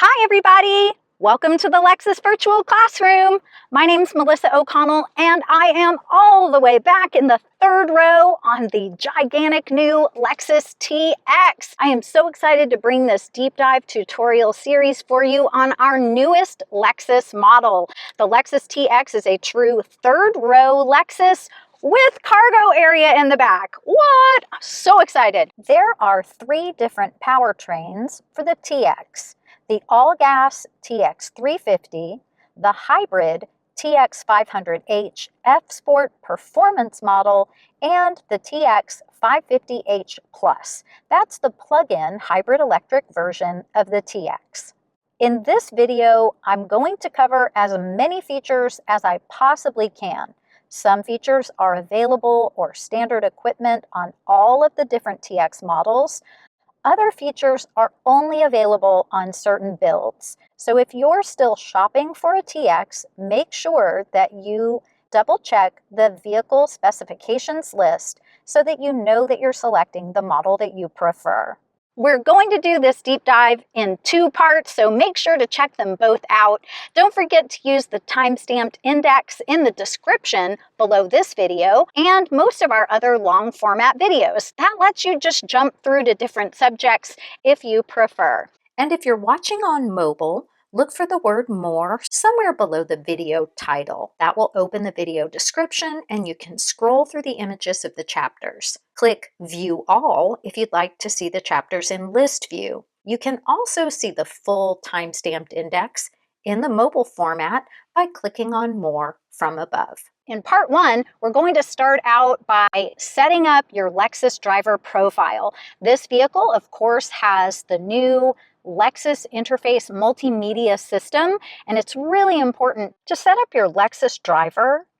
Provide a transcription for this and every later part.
Hi everybody! Welcome to the Lexus Virtual Classroom. My name's Melissa O'Connell and I am all the way back in the third row on the gigantic new Lexus TX. I am so excited to bring this deep dive tutorial series for you on our newest Lexus model. The Lexus TX is a true third row Lexus with cargo area in the back. What? I'm so excited. There are three different powertrains for the TX. The all-gas TX 350, the hybrid TX 500H F-Sport Performance model, and the TX 550H Plus. That's the plug-in hybrid electric version of the TX. In this video, I'm going to cover as many features as I possibly can. Some features are available or standard equipment on all of the different TX models. Other features are only available on certain builds. So if you're still shopping for a TX, make sure that you double check the vehicle specifications list so that you know that you're selecting the model that you prefer. We're going to do this deep dive in two parts, so make sure to check them both out. Don't forget to use the time-stamped index in the description below this video and most of our other long format videos. That lets you just jump through to different subjects if you prefer. And if you're watching on mobile, look for the word "more" somewhere below the video title. That will open the video description and you can scroll through the images of the chapters. Click View All if you'd like to see the chapters in list view. You can also see the full time-stamped index in the mobile format by clicking on More from above. In part one, we're going to start out by setting up your Lexus driver profile. This vehicle, of course, has the new Lexus Interface multimedia system, and it's really important to set up your Lexus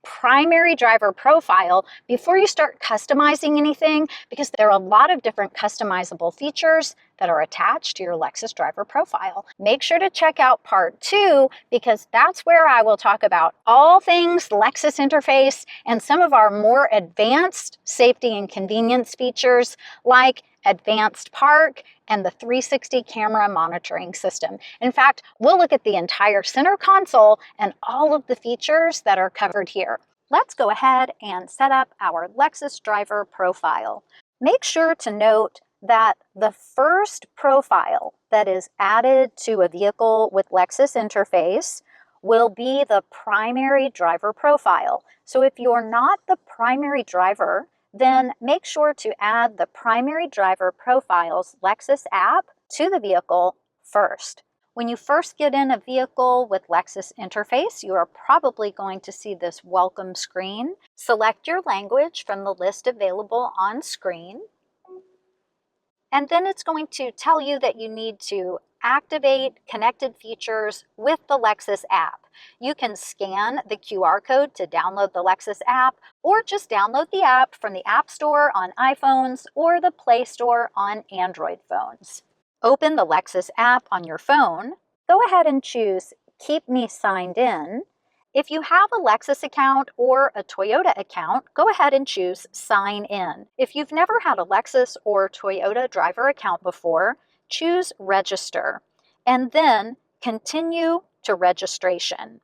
primary driver profile before you start customizing anything, because there are a lot of different customizable features that are attached to your Lexus driver profile. Make sure to check out part 2 because that's where I will talk about all things Lexus Interface and some of our more advanced safety and convenience features like advanced park and the 360 camera monitoring system. In fact, we'll look at the entire center console and all of the features that are covered here. Let's go ahead and set up our Lexus driver profile. Make sure to note that the first profile that is added to a vehicle with Lexus Interface will be the primary driver profile. So if you're not the primary driver, then make sure to add the primary driver profile's Lexus app to the vehicle first. When you first get in a vehicle with Lexus Interface, you are probably going to see this welcome screen. Select your language from the list available on screen. And then it's going to tell you that you need to activate connected features with the Lexus app. You can scan the QR code to download the Lexus app, or just download the app from the App Store on iPhones or the Play Store on Android phones. Open the Lexus app on your phone. Go ahead and choose Keep Me Signed In. If you have a Lexus account or a Toyota account, go ahead and choose Sign In. If you've never had a Lexus or Toyota driver account before, choose Register, and then Continue to Registration.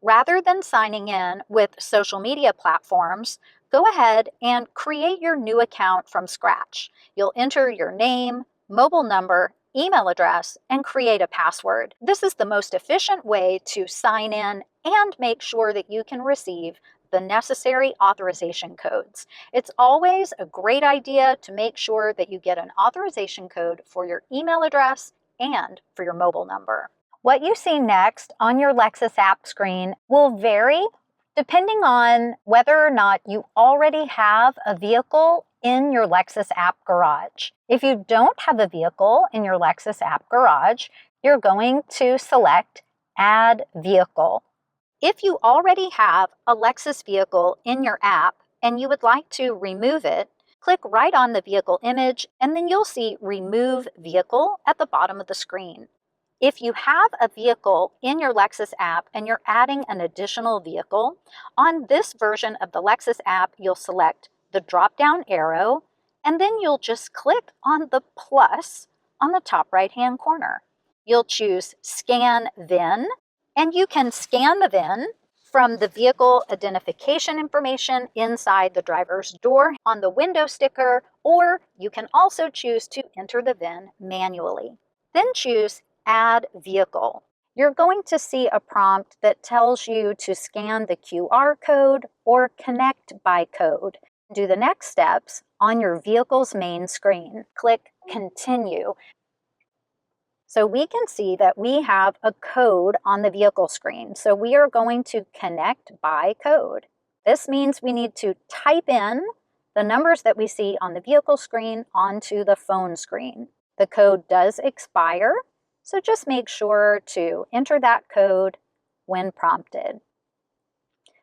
Rather than signing in with social media platforms, go ahead and create your new account from scratch. You'll enter your name, mobile number, email address, and create a password. This is the most efficient way to sign in and make sure that you can receive the necessary authorization codes. It's always a great idea to make sure that you get an authorization code for your email address and for your mobile number. What you see next on your Lexus app screen will vary depending on whether or not you already have a vehicle in your Lexus app garage. If you don't have a vehicle in your Lexus app garage, you're going to select Add Vehicle. If you already have a Lexus vehicle in your app and you would like to remove it, click right on the vehicle image and then you'll see Remove Vehicle at the bottom of the screen. If you have a vehicle in your Lexus app and you're adding an additional vehicle, on this version of the Lexus app, you'll select the drop-down arrow, and then you'll just click on the plus on the top right-hand corner. you'll choose Scan VIN, and you can scan the VIN from the vehicle identification information inside the driver's door on the window sticker, or you can also choose to enter the VIN manually. Then choose Add Vehicle. You're going to see a prompt that tells you to scan the QR code or connect by code. Do the next steps on your vehicle's main screen. Click Continue. So we can see that we have a code on the vehicle screen. So we are going to connect by code. This means we need to type in the numbers that we see on the vehicle screen onto the phone screen. The code does expire, so just make sure to enter that code when prompted.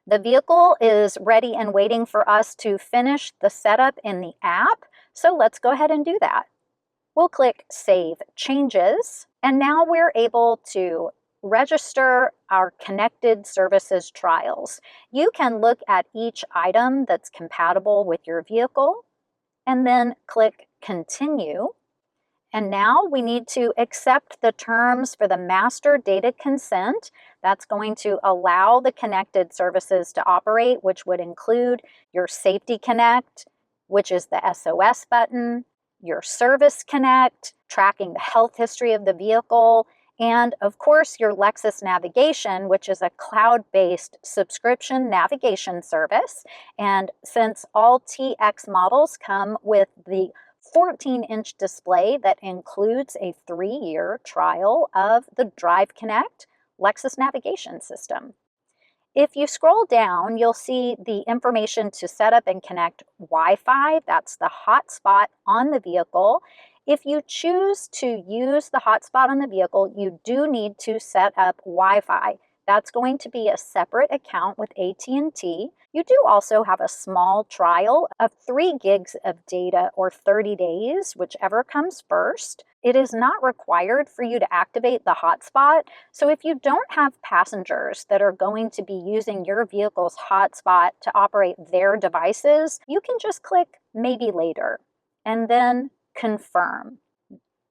The vehicle is ready and waiting for us to finish the setup in the app, so let's go ahead and do that. We'll click Save Changes, and now we're able to register our connected services trials. You can look at each item that's compatible with your vehicle, and then click Continue. And now we need to accept the terms for the master data consent. That's going to allow the connected services to operate, which would include your Safety Connect, which is the SOS button, your Service Connect, tracking the health history of the vehicle, and of course your Lexus Navigation, which is a cloud-based subscription navigation service. And since all TX models come with the 14-inch display that includes a 3-year trial of the Drive Connect Lexus navigation system. If you scroll down, you'll see the information to set up and connect Wi-Fi. That's the hotspot on the vehicle. If you choose to use the hotspot on the vehicle, you do need to set up Wi-Fi. That's going to be a separate account with AT&T. You do also have a small trial of 3 gigs of data or 30 days, whichever comes first. It is not required for you to activate the hotspot, so if you don't have passengers that are going to be using your vehicle's hotspot to operate their devices, you can just click Maybe Later and then Confirm.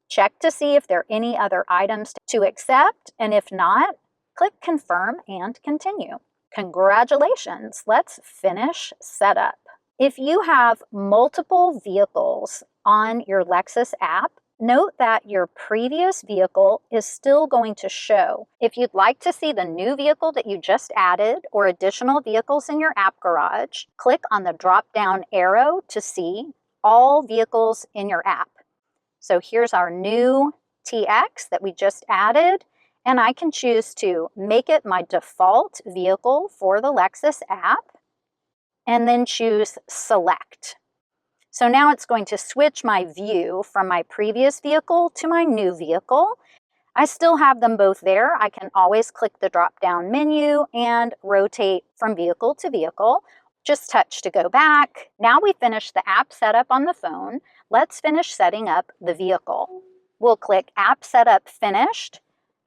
Check to see if there are any other items to accept, and if not, click Confirm and Continue. Congratulations, let's finish setup. If you have multiple vehicles on your Lexus app, note that your previous vehicle is still going to show. If you'd like to see the new vehicle that you just added or additional vehicles in your app garage, click on the drop-down arrow to see all vehicles in your app. So here's our new TX that we just added. And I can choose to make it my default vehicle for the Lexus app and then choose Select. So now it's going to switch my view from my previous vehicle to my new vehicle. I still have them both there. I can always click the drop-down menu and rotate from vehicle to vehicle. Just touch to go back. Now we finished the app setup on the phone. Let's finish setting up the vehicle. We'll click App Setup Finished.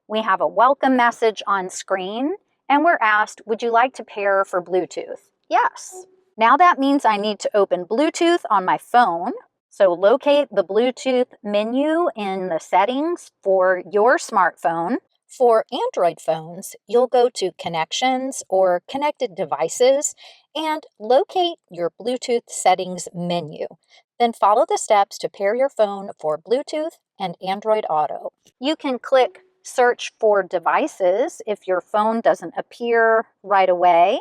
We have a welcome message on screen, and we're asked, would you like to pair for Bluetooth? Yes. Now that means I need to open Bluetooth on my phone. So locate the Bluetooth menu in the settings for your smartphone. For Android phones, you'll go to Connections or Connected Devices and locate your Bluetooth settings menu. Then follow the steps to pair your phone for Bluetooth and Android Auto. You can click Search for devices if your phone doesn't appear right away.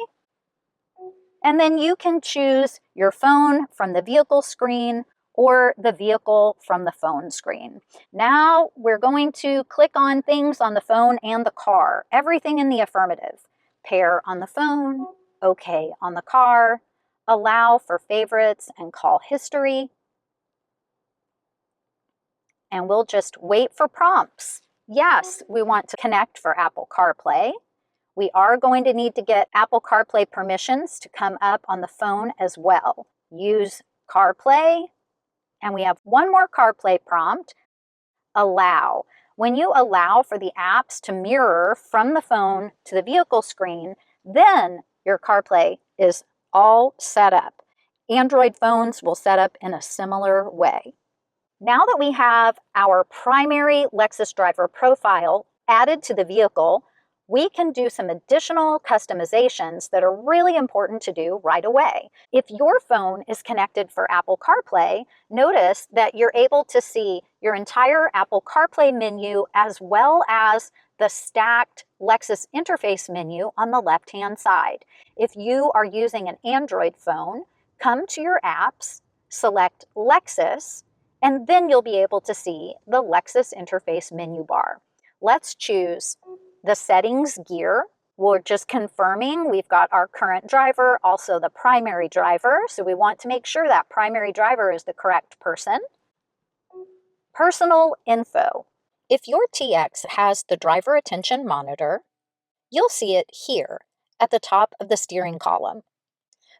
And then you can choose your phone from the vehicle screen or the vehicle from the phone screen. Now we're going to click on things on the phone and the car, everything in the affirmative. Pair on the phone, OK on the car, allow for favorites and call history. And we'll just wait for prompts. Yes, we want to connect for Apple CarPlay. We are going to need to get Apple CarPlay permissions to come up on the phone as well. Use CarPlay, and we have one more CarPlay prompt, allow. When you allow for the apps to mirror from the phone to the vehicle screen, then your CarPlay is all set up. Android phones will set up in a similar way. Now that we have our primary Lexus driver profile added to the vehicle, we can do some additional customizations that are really important to do right away. If your phone is connected for Apple CarPlay, notice that you're able to see your entire Apple CarPlay menu as well as the stacked Lexus interface menu on the left-hand side. If you are using an Android phone, come to your apps, select Lexus, and then you'll be able to see the Lexus interface menu bar. Let's choose the settings gear. We're just confirming we've got our current driver, also the primary driver. So we want to make sure that primary driver is the correct person. Personal info. If your TX has the driver attention monitor, you'll see it here at the top of the steering column.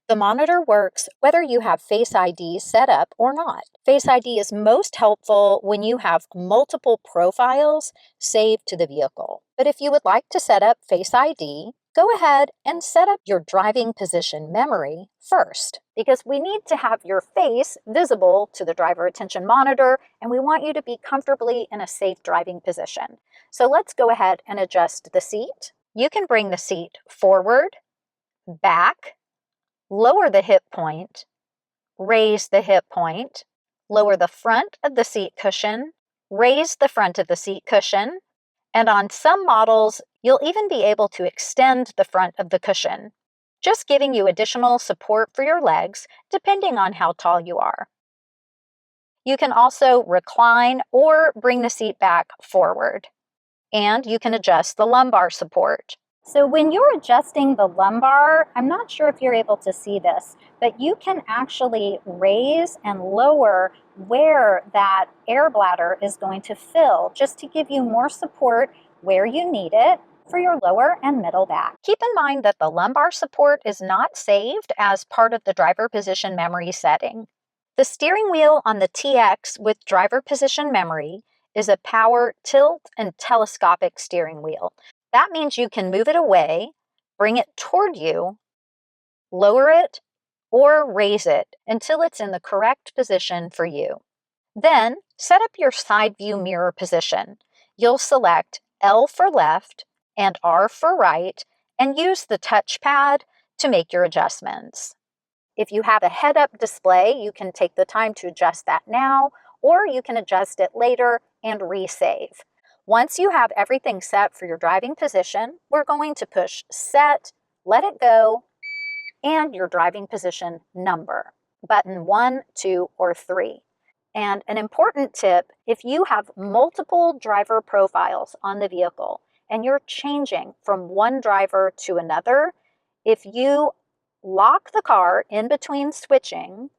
The monitor works whether you have Face ID set up or not. Face ID is most helpful when you have multiple profiles saved to the vehicle. But if you would like to set up Face ID, go ahead and set up your driving position memory first, because we need to have your face visible to the driver attention monitor, and we want you to be comfortably in a safe driving position. So let's go ahead and adjust the seat. You can bring the seat forward, back, lower the hip point, raise the hip point, lower the front of the seat cushion, raise the front of the seat cushion, and on some models, you'll even be able to extend the front of the cushion, just giving you additional support for your legs depending on how tall you are. You can also recline or bring the seat back forward, and you can adjust the lumbar support. So when you're adjusting the lumbar, I'm not sure if you're able to see this, but you can actually raise and lower where that air bladder is going to fill, just to give you more support where you need it for your lower and middle back. Keep in mind that the lumbar support is not saved as part of the driver position memory setting. The steering wheel on the TX with driver position memory is a power tilt and telescopic steering wheel. That means you can move it away, bring it toward you, lower it, or raise it until it's in the correct position for you. Then set up your side view mirror position. You'll select L for left and R for right and use the touchpad to make your adjustments. If you have a head-up display, you can take the time to adjust that now, or you can adjust it later and resave. Once you have everything set for your driving position, we're going to push set, let it go, and your driving position number, button 1, 2, or 3. And an important tip, if you have multiple driver profiles on the vehicle and you're changing from one driver to another, if you lock the car in between switching,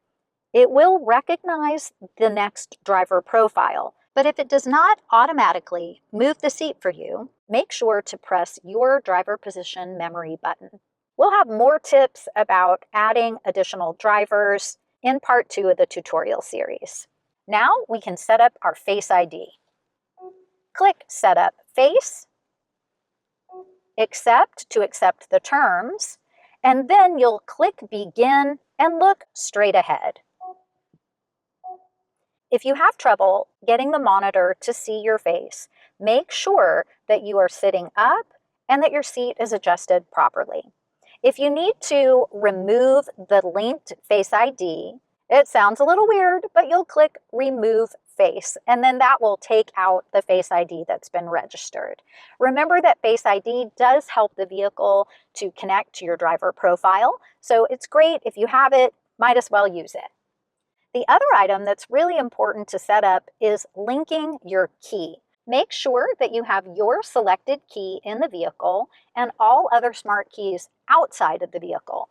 it will recognize the next driver profile. But if it does not automatically move the seat for you, make sure to press your driver position memory button. We'll have more tips about adding additional drivers in part 2 of the tutorial series. Now we can set up our Face ID. Click Setup Face, Accept to accept the terms, and then you'll click Begin and look straight ahead. If you have trouble getting the monitor to see your face, make sure that you are sitting up and that your seat is adjusted properly. If you need to remove the linked Face ID, it sounds a little weird, but you'll click Remove Face, and then that will take out the Face ID that's been registered. Remember that Face ID does help the vehicle to connect to your driver profile, so it's great if you have it, might as well use it. The other item that's really important to set up is linking your key. Make sure that you have your selected key in the vehicle and all other smart keys outside of the vehicle.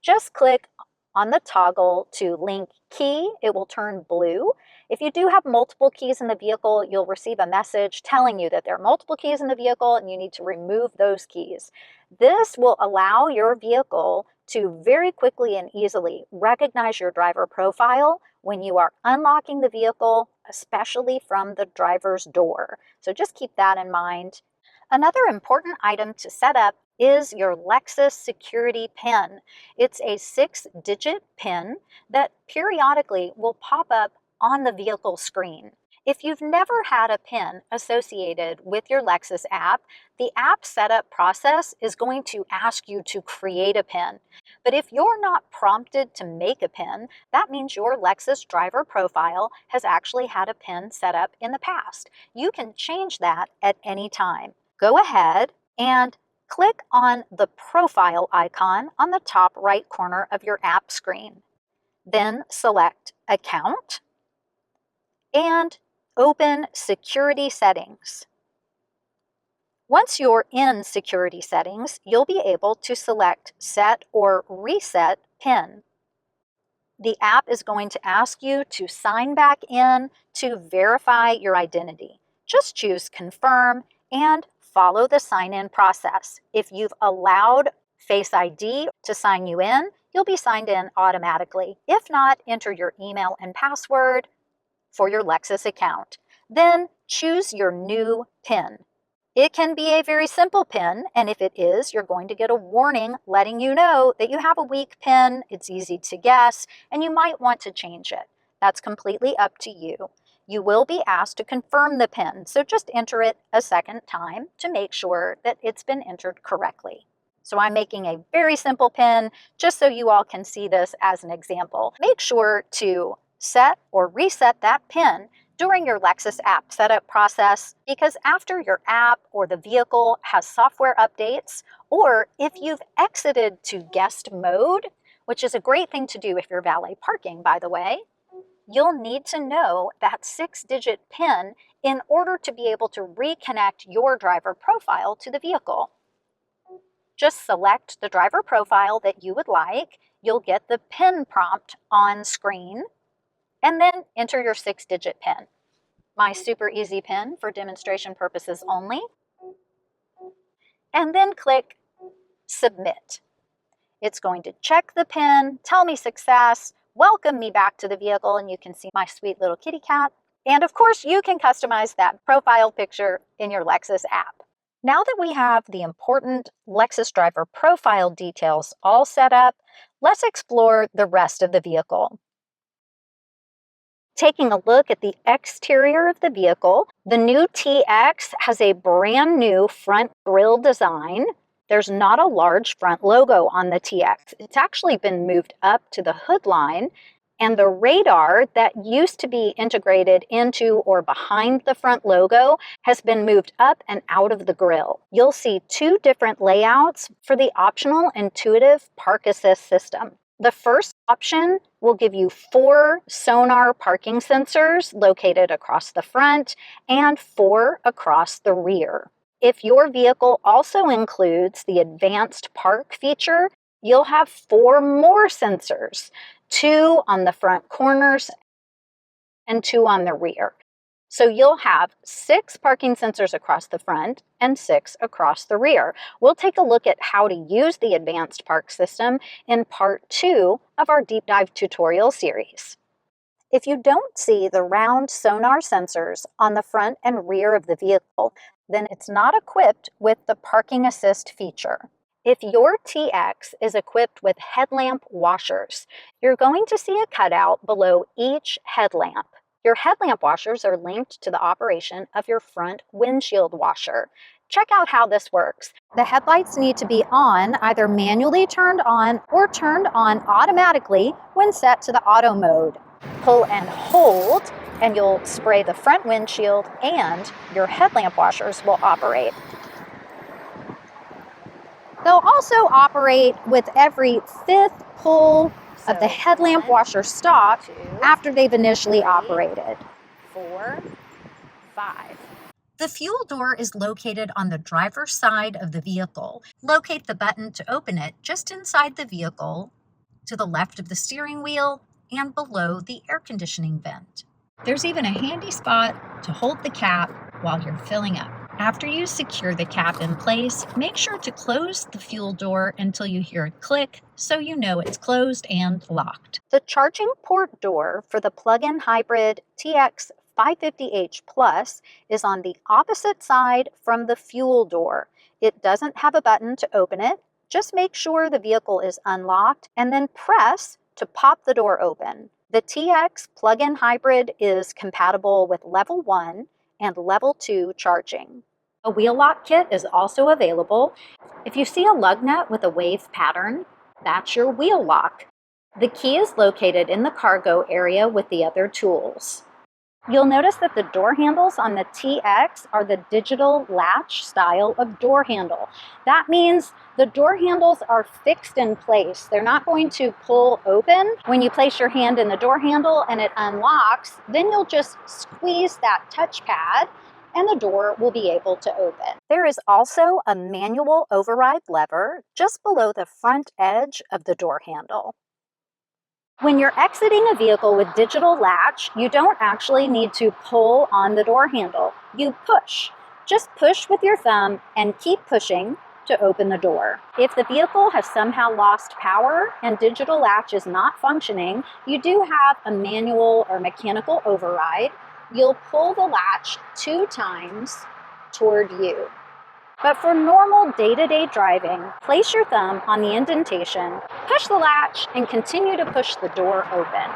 Just click on the toggle to link key. It will turn blue. If you do have multiple keys in the vehicle, you'll receive a message telling you that there are multiple keys in the vehicle and you need to remove those keys. This will allow your vehicle to very quickly and easily recognize your driver profile when you are unlocking the vehicle, especially from the driver's door. So just keep that in mind. Another important item to set up is your Lexus security PIN. It's a 6-digit PIN that periodically will pop up on the vehicle screen. If you've never had a PIN associated with your Lexus app, the app setup process is going to ask you to create a PIN. But if you're not prompted to make a PIN, that means your Lexus driver profile has actually had a PIN set up in the past. You can change that at any time. Go ahead and click on the profile icon on the top right corner of your app screen. Then select Account and open Security Settings. Once you're in Security Settings, you'll be able to select Set or Reset PIN. The app is going to ask you to sign back in to verify your identity. Just choose Confirm and follow the sign-in process. If you've allowed Face ID to sign you in, you'll be signed in automatically. If not, enter your email and password for your Lexus account. Then choose your new PIN. It can be a very simple PIN, and if it is, you're going to get a warning letting you know that you have a weak PIN, it's easy to guess, and you might want to change it. That's completely up to you. You will be asked to confirm the PIN, so just enter it a second time to make sure that it's been entered correctly. So I'm making a very simple PIN just so you all can see this as an example. Make sure to set or reset that PIN during your Lexus app setup process, because after your app or the vehicle has software updates, or if you've exited to guest mode, which is a great thing to do if you're valet parking, by the way, you'll need to know that 6-digit PIN in order to be able to reconnect your driver profile to the vehicle. Just select the driver profile that you would like. You'll get the PIN prompt on screen, and then enter your 6-digit PIN. My super easy PIN for demonstration purposes only. And then click Submit. It's going to check the PIN, tell me success, welcome me back to the vehicle, and you can see my sweet little kitty cat. And of course, you can customize that profile picture in your Lexus app. Now that we have the important Lexus driver profile details all set up, let's explore the rest of the vehicle. Taking a look at the exterior of the vehicle, the new TX has a brand new front grille design. There's not a large front logo on the TX. It's actually been moved up to the hood line, and the radar that used to be integrated into or behind the front logo has been moved up and out of the grille. You'll see two different layouts for the optional intuitive park assist system. The first option will give you 4 sonar parking sensors located across the front and 4 across the rear. If your vehicle also includes the advanced park feature, you'll have 4 more sensors, 2 on the front corners and 2 on the rear. So you'll have 6 parking sensors across the front and 6 across the rear. We'll take a look at how to use the advanced park system in part 2 of our deep dive tutorial series. If you don't see the round sonar sensors on the front and rear of the vehicle, then it's not equipped with the parking assist feature. If your TX is equipped with headlamp washers, you're going to see a cutout below each headlamp. Your headlamp washers are linked to the operation of your front windshield washer. Check out how this works. The headlights need to be on, either manually turned on or turned on automatically when set to the auto mode. Pull and hold, and you'll spray the front windshield, and your headlamp washers will operate. They'll also operate with every 5th pull of the headlamp washer stop after they've initially operated. 4, 5. The fuel door is located on the driver's side of the vehicle. Locate the button to open it just inside the vehicle, to the left of the steering wheel, and below the air conditioning vent. There's even a handy spot to hold the cap while you're filling up. After you secure the cap in place, make sure to close the fuel door until you hear a click so you know it's closed and locked. The charging port door for the plug-in hybrid TX 550h Plus is on the opposite side from the fuel door. It doesn't have a button to open it. Just make sure the vehicle is unlocked and then press to pop the door open. The TX plug-in hybrid is compatible with level 1 and level 2 charging. A wheel lock kit is also available. If you see a lug nut with a wave pattern, that's your wheel lock. The key is located in the cargo area with the other tools. You'll notice that the door handles on the TX are the digital latch style of door handle. That means the door handles are fixed in place. They're not going to pull open. When you place your hand in the door handle and it unlocks, then you'll just squeeze that touchpad and the door will be able to open. There is also a manual override lever just below the front edge of the door handle. When you're exiting a vehicle with digital latch, you don't actually need to pull on the door handle. You push. Just push with your thumb and keep pushing to open the door. If the vehicle has somehow lost power and digital latch is not functioning, you do have a manual or mechanical override. You'll pull the latch 2 times toward you. But for normal day-to-day driving, place your thumb on the indentation, push the latch, and continue to push the door open.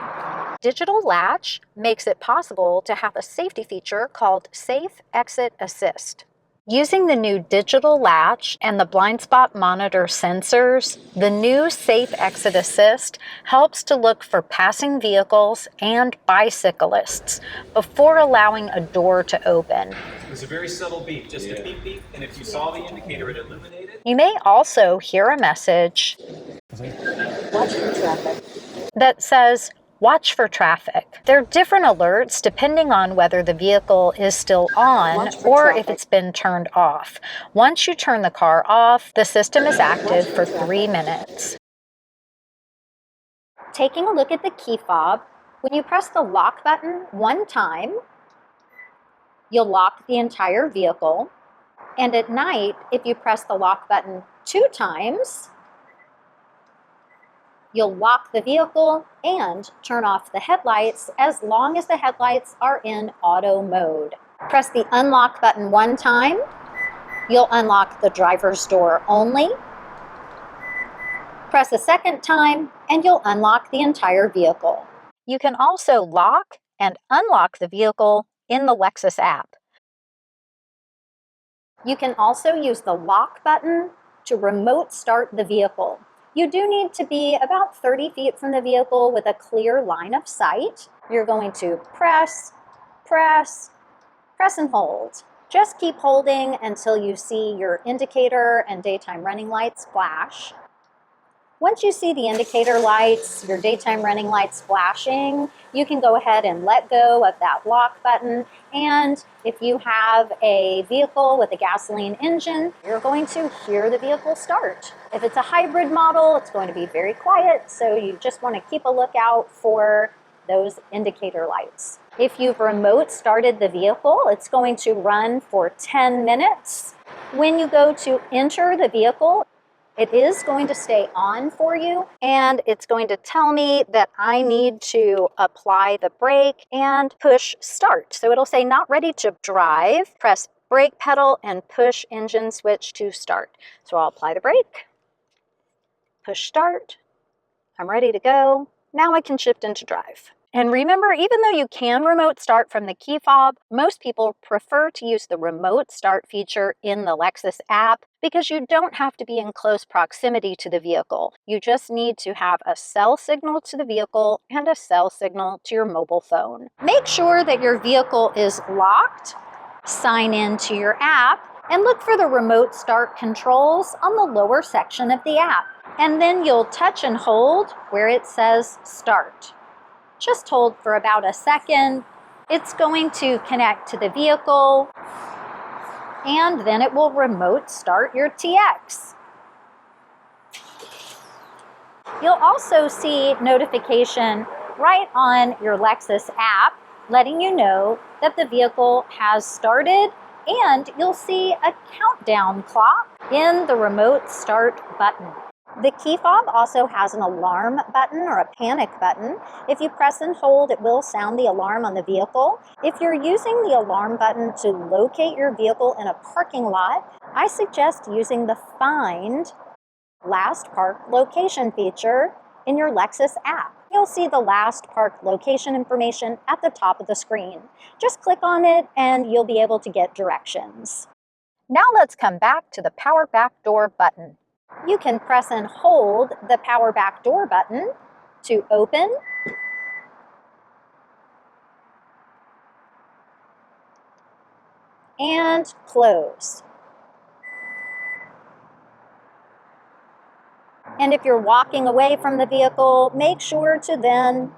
Digital latch makes it possible to have a safety feature called Safe Exit Assist. Using the new digital latch and the blind spot monitor sensors, the new Safe Exit Assist helps to look for passing vehicles and bicyclists before allowing a door to open. It was a very subtle beep, just a beep beep, and if you saw the indicator, it illuminated. You may also hear a message that says, "Watch for traffic." There are different alerts depending on whether the vehicle is still on or if it's been turned off. Once you turn the car off, the system is active for 3 minutes. Taking a look at the key fob, when you press the lock button 1 time, you'll lock the entire vehicle. And at night, if you press the lock button 2 times, you'll lock the vehicle and turn off the headlights as long as the headlights are in auto mode. Press the unlock button 1 time, you'll unlock the driver's door only. Press a 2nd time and you'll unlock the entire vehicle. You can also lock and unlock the vehicle in the Lexus app. You can also use the lock button to remote start the vehicle. You do need to be about 30 feet from the vehicle with a clear line of sight. You're going to press, press, press and hold. Just keep holding until you see your indicator and daytime running lights flash. Once you see the indicator lights, your daytime running lights flashing, you can go ahead and let go of that lock button. And if you have a vehicle with a gasoline engine, you're going to hear the vehicle start. If it's a hybrid model, it's going to be very quiet, so you just want to keep a lookout for those indicator lights. If you've remote started the vehicle, it's going to run for 10 minutes. When you go to enter the vehicle, it is going to stay on for you, and it's going to tell me that I need to apply the brake and push start. So it'll say not ready to drive, press brake pedal and push engine switch to start. So I'll apply the brake, push start, I'm ready to go. Now I can shift into drive. And remember, even though you can remote start from the key fob, most people prefer to use the remote start feature in the Lexus app because you don't have to be in close proximity to the vehicle. You just need to have a cell signal to the vehicle and a cell signal to your mobile phone. Make sure that your vehicle is locked, sign in to your app, and look for the remote start controls on the lower section of the app. And then you'll touch and hold where it says start. Just hold for about a second. It's going to connect to the vehicle, and then it will remote start your TX. You'll also see notification right on your Lexus app letting you know that the vehicle has started, and you'll see a countdown clock in the remote start button. The key fob also has an alarm button or a panic button. If you press and hold, it will sound the alarm on the vehicle. If you're using the alarm button to locate your vehicle in a parking lot, I suggest using the Find Last Park Location feature in your Lexus app. you'll see the last park location information at the top of the screen. Just click on it and you'll be able to get directions. Now let's come back to the power back door button. You can press and hold the power back door button to open and close. And if you're walking away from the vehicle, make sure to then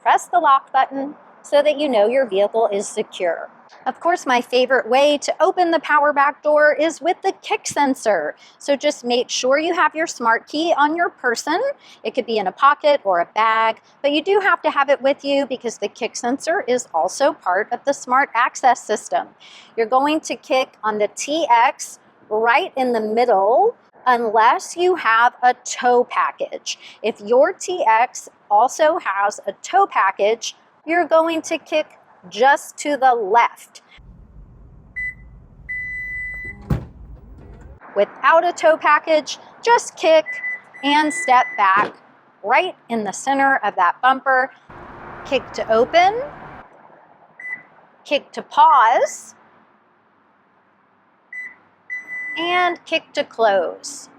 press the lock button so that you know your vehicle is secure. Of course, my favorite way to open the power back door is with the kick sensor. So just make sure you have your smart key on your person. It could be in a pocket or a bag, but you do have to have it with you because the kick sensor is also part of the smart access system. You're going to kick on the TX right in the middle unless you have a tow package. If your TX also has a tow package, you're going to kick just to the left. Without a tow package, just kick and step back right in the center of that bumper. Kick to open, kick to pause, and kick to close.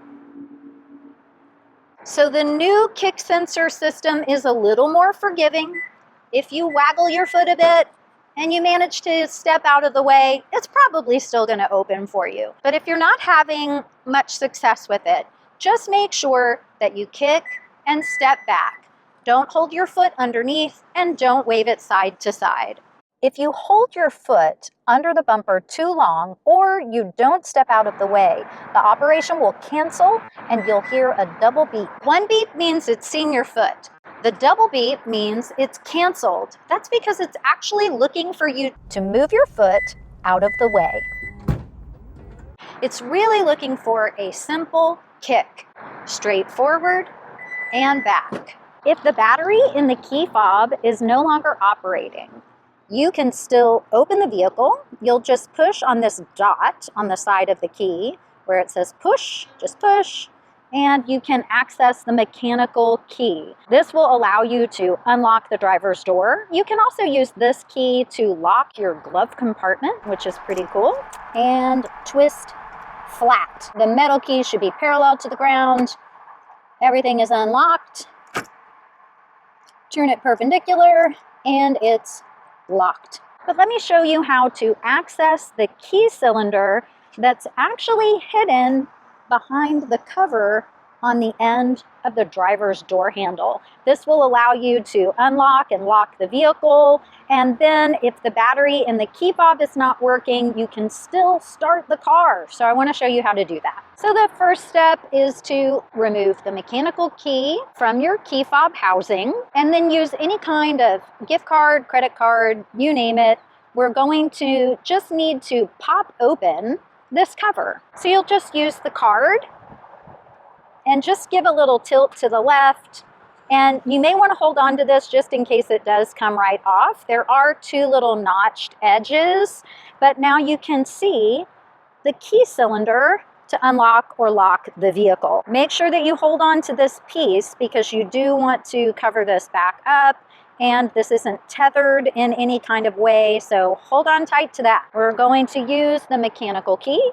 So the new kick sensor system is a little more forgiving. If you waggle your foot a bit and you manage to step out of the way, it's probably still going to open for you. But if you're not having much success with it, just make sure that you kick and step back. Don't hold your foot underneath and don't wave it side to side. If you hold your foot under the bumper too long or you don't step out of the way, the operation will cancel and you'll hear a double beep. One beep means it's seen your foot. The double beep means it's canceled. That's because it's actually looking for you to move your foot out of the way. It's really looking for a simple kick, straight forward and back. If the battery in the key fob is no longer operating, you can still open the vehicle. You'll just push on this dot on the side of the key where it says push, just push, and you can access the mechanical key. This will allow you to unlock the driver's door. You can also use this key to lock your glove compartment, which is pretty cool, and twist flat. The metal key should be parallel to the ground. Everything is unlocked. Turn it perpendicular, and it's locked. But let me show you how to access the key cylinder that's actually hidden behind the cover on the end of the driver's door handle. This will allow you to unlock and lock the vehicle, and then if the battery in the key fob is not working, you can still start the car. So I want to show you how to do that. So the first step is to remove the mechanical key from your key fob housing, and then use any kind of gift card, credit card, you name it. We're going to just need to pop open this cover. So you'll just use the card and just give a little tilt to the left. And you may want to hold on to this just in case it does come right off. There are two little notched edges, but now you can see the key cylinder to unlock or lock the vehicle. Make sure that you hold on to this piece because you do want to cover this back up, and this isn't tethered in any kind of way, so hold on tight to that. We're going to use the mechanical key.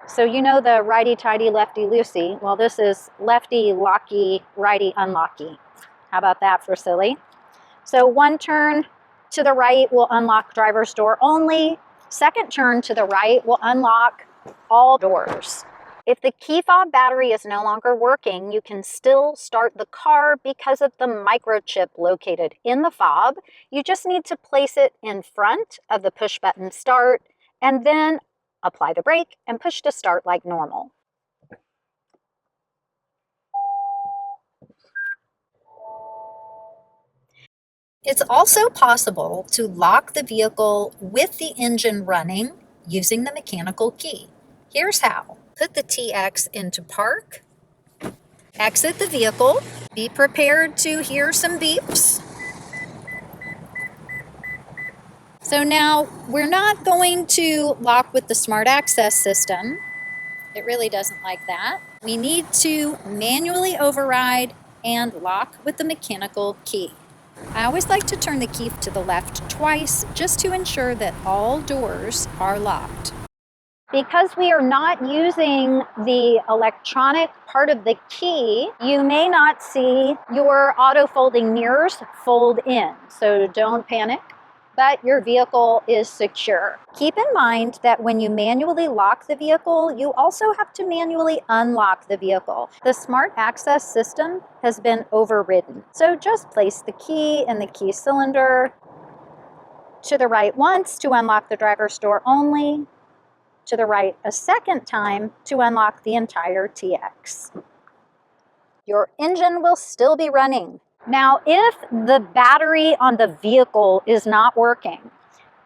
So you know the righty-tighty, lefty-loosey. Well, this is lefty-locky, righty-unlocky. How about that for silly? So one turn to the right will unlock driver's door only. Second turn to the right will unlock all doors. If the key fob battery is no longer working, you can still start the car because of the microchip located in the fob. You just need to place it in front of the push button start and then apply the brake and push to start like normal. It's also possible to lock the vehicle with the engine running using the mechanical key. Here's how. Put the TX into park, exit the vehicle, be prepared to hear some beeps. So now we're not going to lock with the smart access system. It really doesn't like that. We need to manually override and lock with the mechanical key. I always like to turn the key to the left twice just to ensure that all doors are locked. Because we are not using the electronic part of the key, you may not see your auto-folding mirrors fold in. So don't panic, but your vehicle is secure. Keep in mind that when you manually lock the vehicle, you also have to manually unlock the vehicle. The smart access system has been overridden. So just place the key in the key cylinder, to the right once to unlock the driver's door only, to the right a second time to unlock the entire TX. Your engine will still be running. Now, if the battery on the vehicle is not working,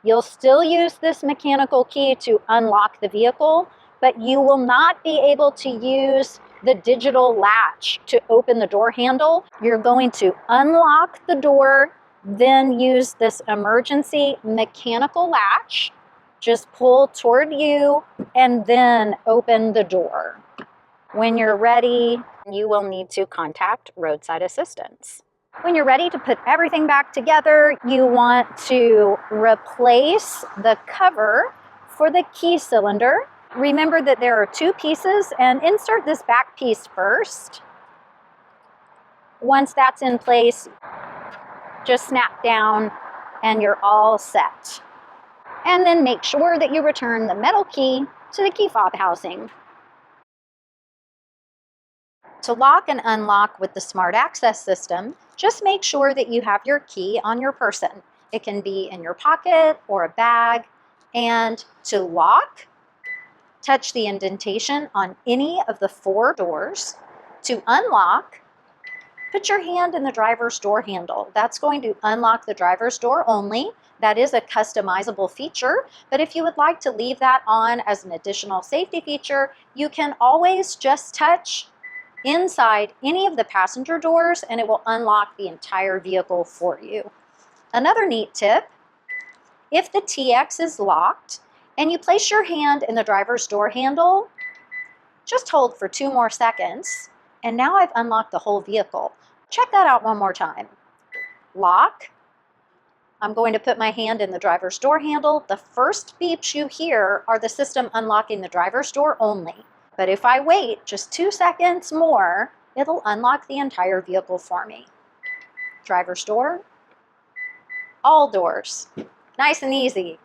you'll still use this mechanical key to unlock the vehicle, but you will not be able to use the digital latch to open the door handle. You're going to unlock the door, then use this emergency mechanical latch. Just pull toward you and then open the door. When you're ready, you will need to contact roadside assistance. When you're ready to put everything back together, you want to replace the cover for the key cylinder. Remember that there are two pieces, and insert this back piece first. Once that's in place, just snap down and you're all set. And then make sure that you return the metal key to the key fob housing. To lock and unlock with the smart access system, just make sure that you have your key on your person. It can be in your pocket or a bag. And to lock, touch the indentation on any of the 4 doors. To unlock, put your hand in the driver's door handle. That's going to unlock the driver's door only. That is a customizable feature, but if you would like to leave that on as an additional safety feature, you can always just touch inside any of the passenger doors and it will unlock the entire vehicle for you. Another neat tip, if the TX is locked and you place your hand in the driver's door handle, just hold for 2 more seconds, and now I've unlocked the whole vehicle. Check that out one more time. Lock. I'm going to put my hand in the driver's door handle. The first beeps you hear are the system unlocking the driver's door only. But if I wait just 2 seconds more, it'll unlock the entire vehicle for me. Driver's door, all doors. Nice and easy.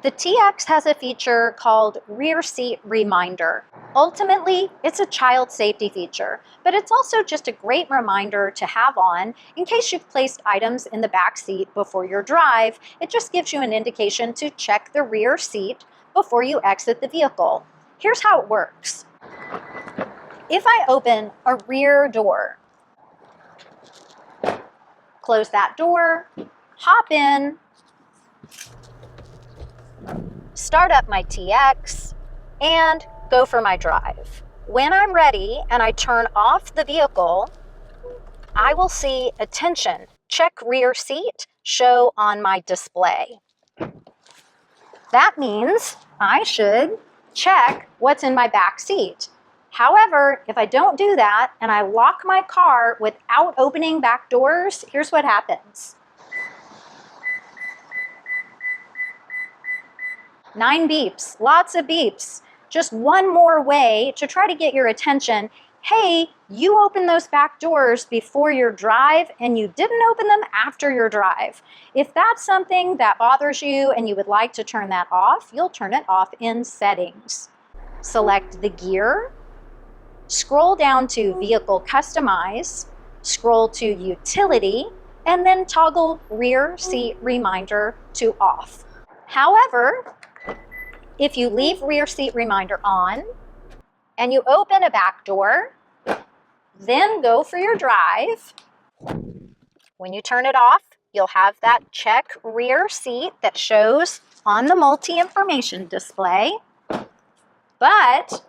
The TX has a feature called Rear Seat Reminder. Ultimately, it's a child safety feature, but it's also just a great reminder to have on in case you've placed items in the back seat before your drive. It just gives you an indication to check the rear seat before you exit the vehicle. Here's how it works. If I open a rear door, close that door, hop in, start up my TX, and go for my drive. When I'm ready and I turn off the vehicle, I will see attention, check rear seat, show on my display. That means I should check what's in my back seat. However, if I don't do that and I lock my car without opening back doors, here's what happens. 9 beeps, lots of beeps. Just one more way to try to get your attention. Hey, you opened those back doors before your drive and you didn't open them after your drive. If that's something that bothers you and you would like to turn that off, you'll turn it off in settings. Select the gear, scroll down to Vehicle Customize, scroll to Utility, and then toggle Rear Seat Reminder to off. However, if you leave Rear Seat Reminder on and you open a back door, then go for your drive, when you turn it off, you'll have that check rear seat that shows on the multi-information display. But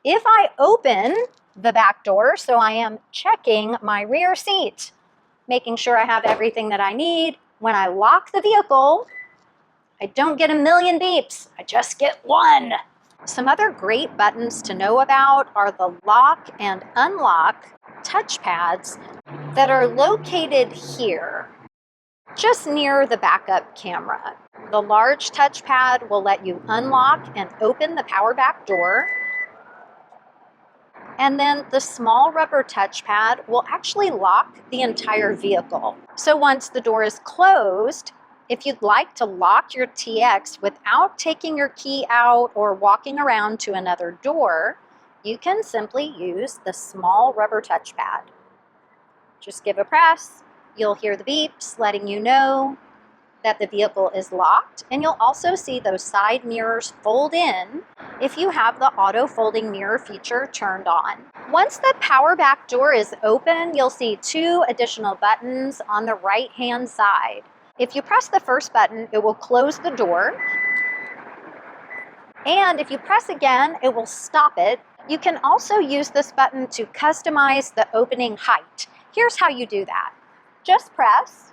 if I open the back door, so I am checking my rear seat, making sure I have everything that I need, when I lock the vehicle, I don't get a million beeps, I just get one. Some other great buttons to know about are the lock and unlock touchpads that are located here, just near the backup camera. The large touchpad will let you unlock and open the power back door. And then the small rubber touchpad will actually lock the entire vehicle. So once the door is closed, if you'd like to lock your TX without taking your key out or walking around to another door, you can simply use the small rubber touchpad. Just give a press, you'll hear the beeps letting you know that the vehicle is locked, and you'll also see those side mirrors fold in if you have the auto folding mirror feature turned on. Once the power back door is open, you'll see 2 additional buttons on the right hand side. If you press the first button, it will close the door, and if you press again, it will stop it. You can also use this button to customize the opening height. Here's how you do that. Just press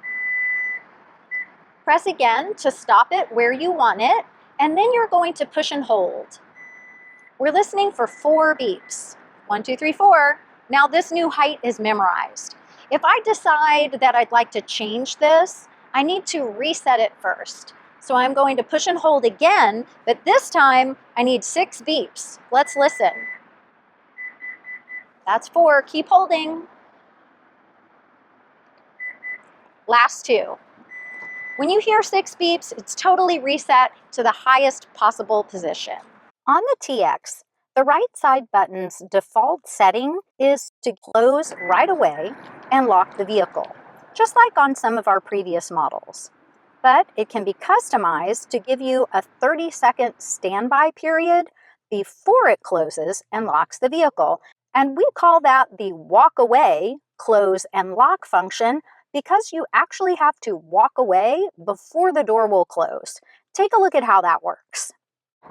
again to stop it where you want it, and then you're going to push and hold. We're listening for 4 beeps. 1, 2, 3, 4. Now this new height is memorized. If I decide that I'd like to change this, I need to reset it first. So I'm going to push and hold again, but this time I need 6 beeps. Let's listen. That's 4. Keep holding. Last 2. When you hear 6 beeps, it's totally reset to the highest possible position. On the TX, the right side button's default setting is to close right away and lock the vehicle, just like on some of our previous models. But it can be customized to give you a 30-second standby period before it closes and locks the vehicle. And we call that the walk away, close, and lock function, because you actually have to walk away before the door will close. Take a look at how that works.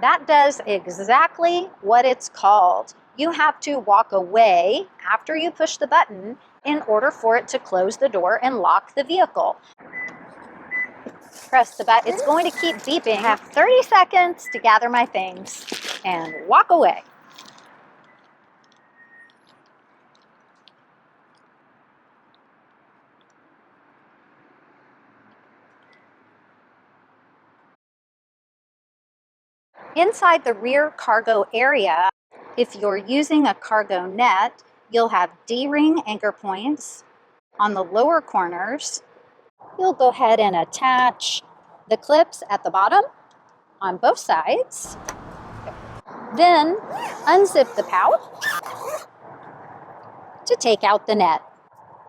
That does exactly what it's called. You have to walk away after you push the button in order for it to close the door and lock the vehicle. Press the button. It's going to keep beeping. I have 30 seconds to gather my things and walk away. Inside the rear cargo area, if you're using a cargo net, you'll have D-ring anchor points on the lower corners. You'll go ahead and attach the clips at the bottom on both sides. Then unzip the pouch to take out the net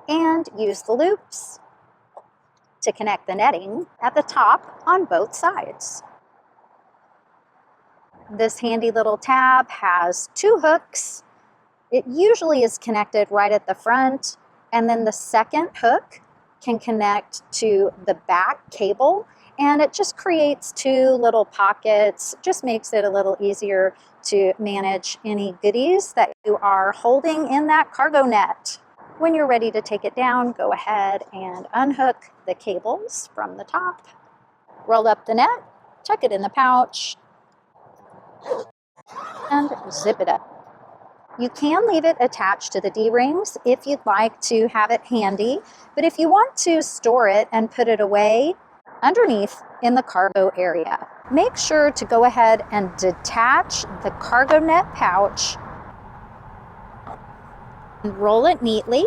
and use the loops to connect the netting at the top on both sides. This handy little tab has 2 hooks. It usually is connected right at the front, and then the second hook can connect to the back cable, and it just creates 2 little pockets, just makes it a little easier to manage any goodies that you are holding in that cargo net. When you're ready to take it down, go ahead and unhook the cables from the top, roll up the net, tuck it in the pouch, and zip it up. You can leave it attached to the D-rings if you'd like to have it handy, but if you want to store it and put it away underneath in the cargo area, make sure to go ahead and detach the cargo net pouch, roll it neatly,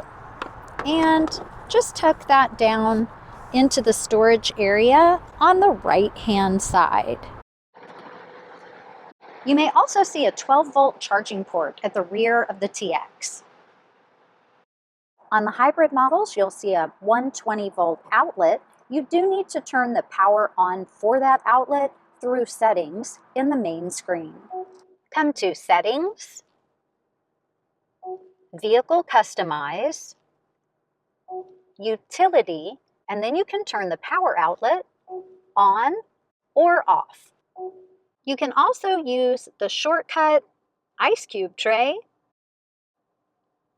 and just tuck that down into the storage area on the right-hand side. You may also see a 12-volt charging port at the rear of the TX. On the hybrid models, you'll see a 120-volt outlet. You do need to turn the power on for that outlet through settings in the main screen. Come to Settings, Vehicle Customize, Utility, and then you can turn the power outlet on or off. You can also use the shortcut ice cube tray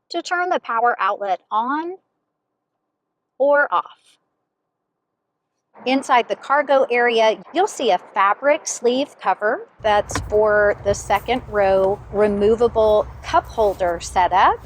to turn the power outlet on or off. Inside the cargo area, you'll see a fabric sleeve cover that's for the second row removable cup holder setup.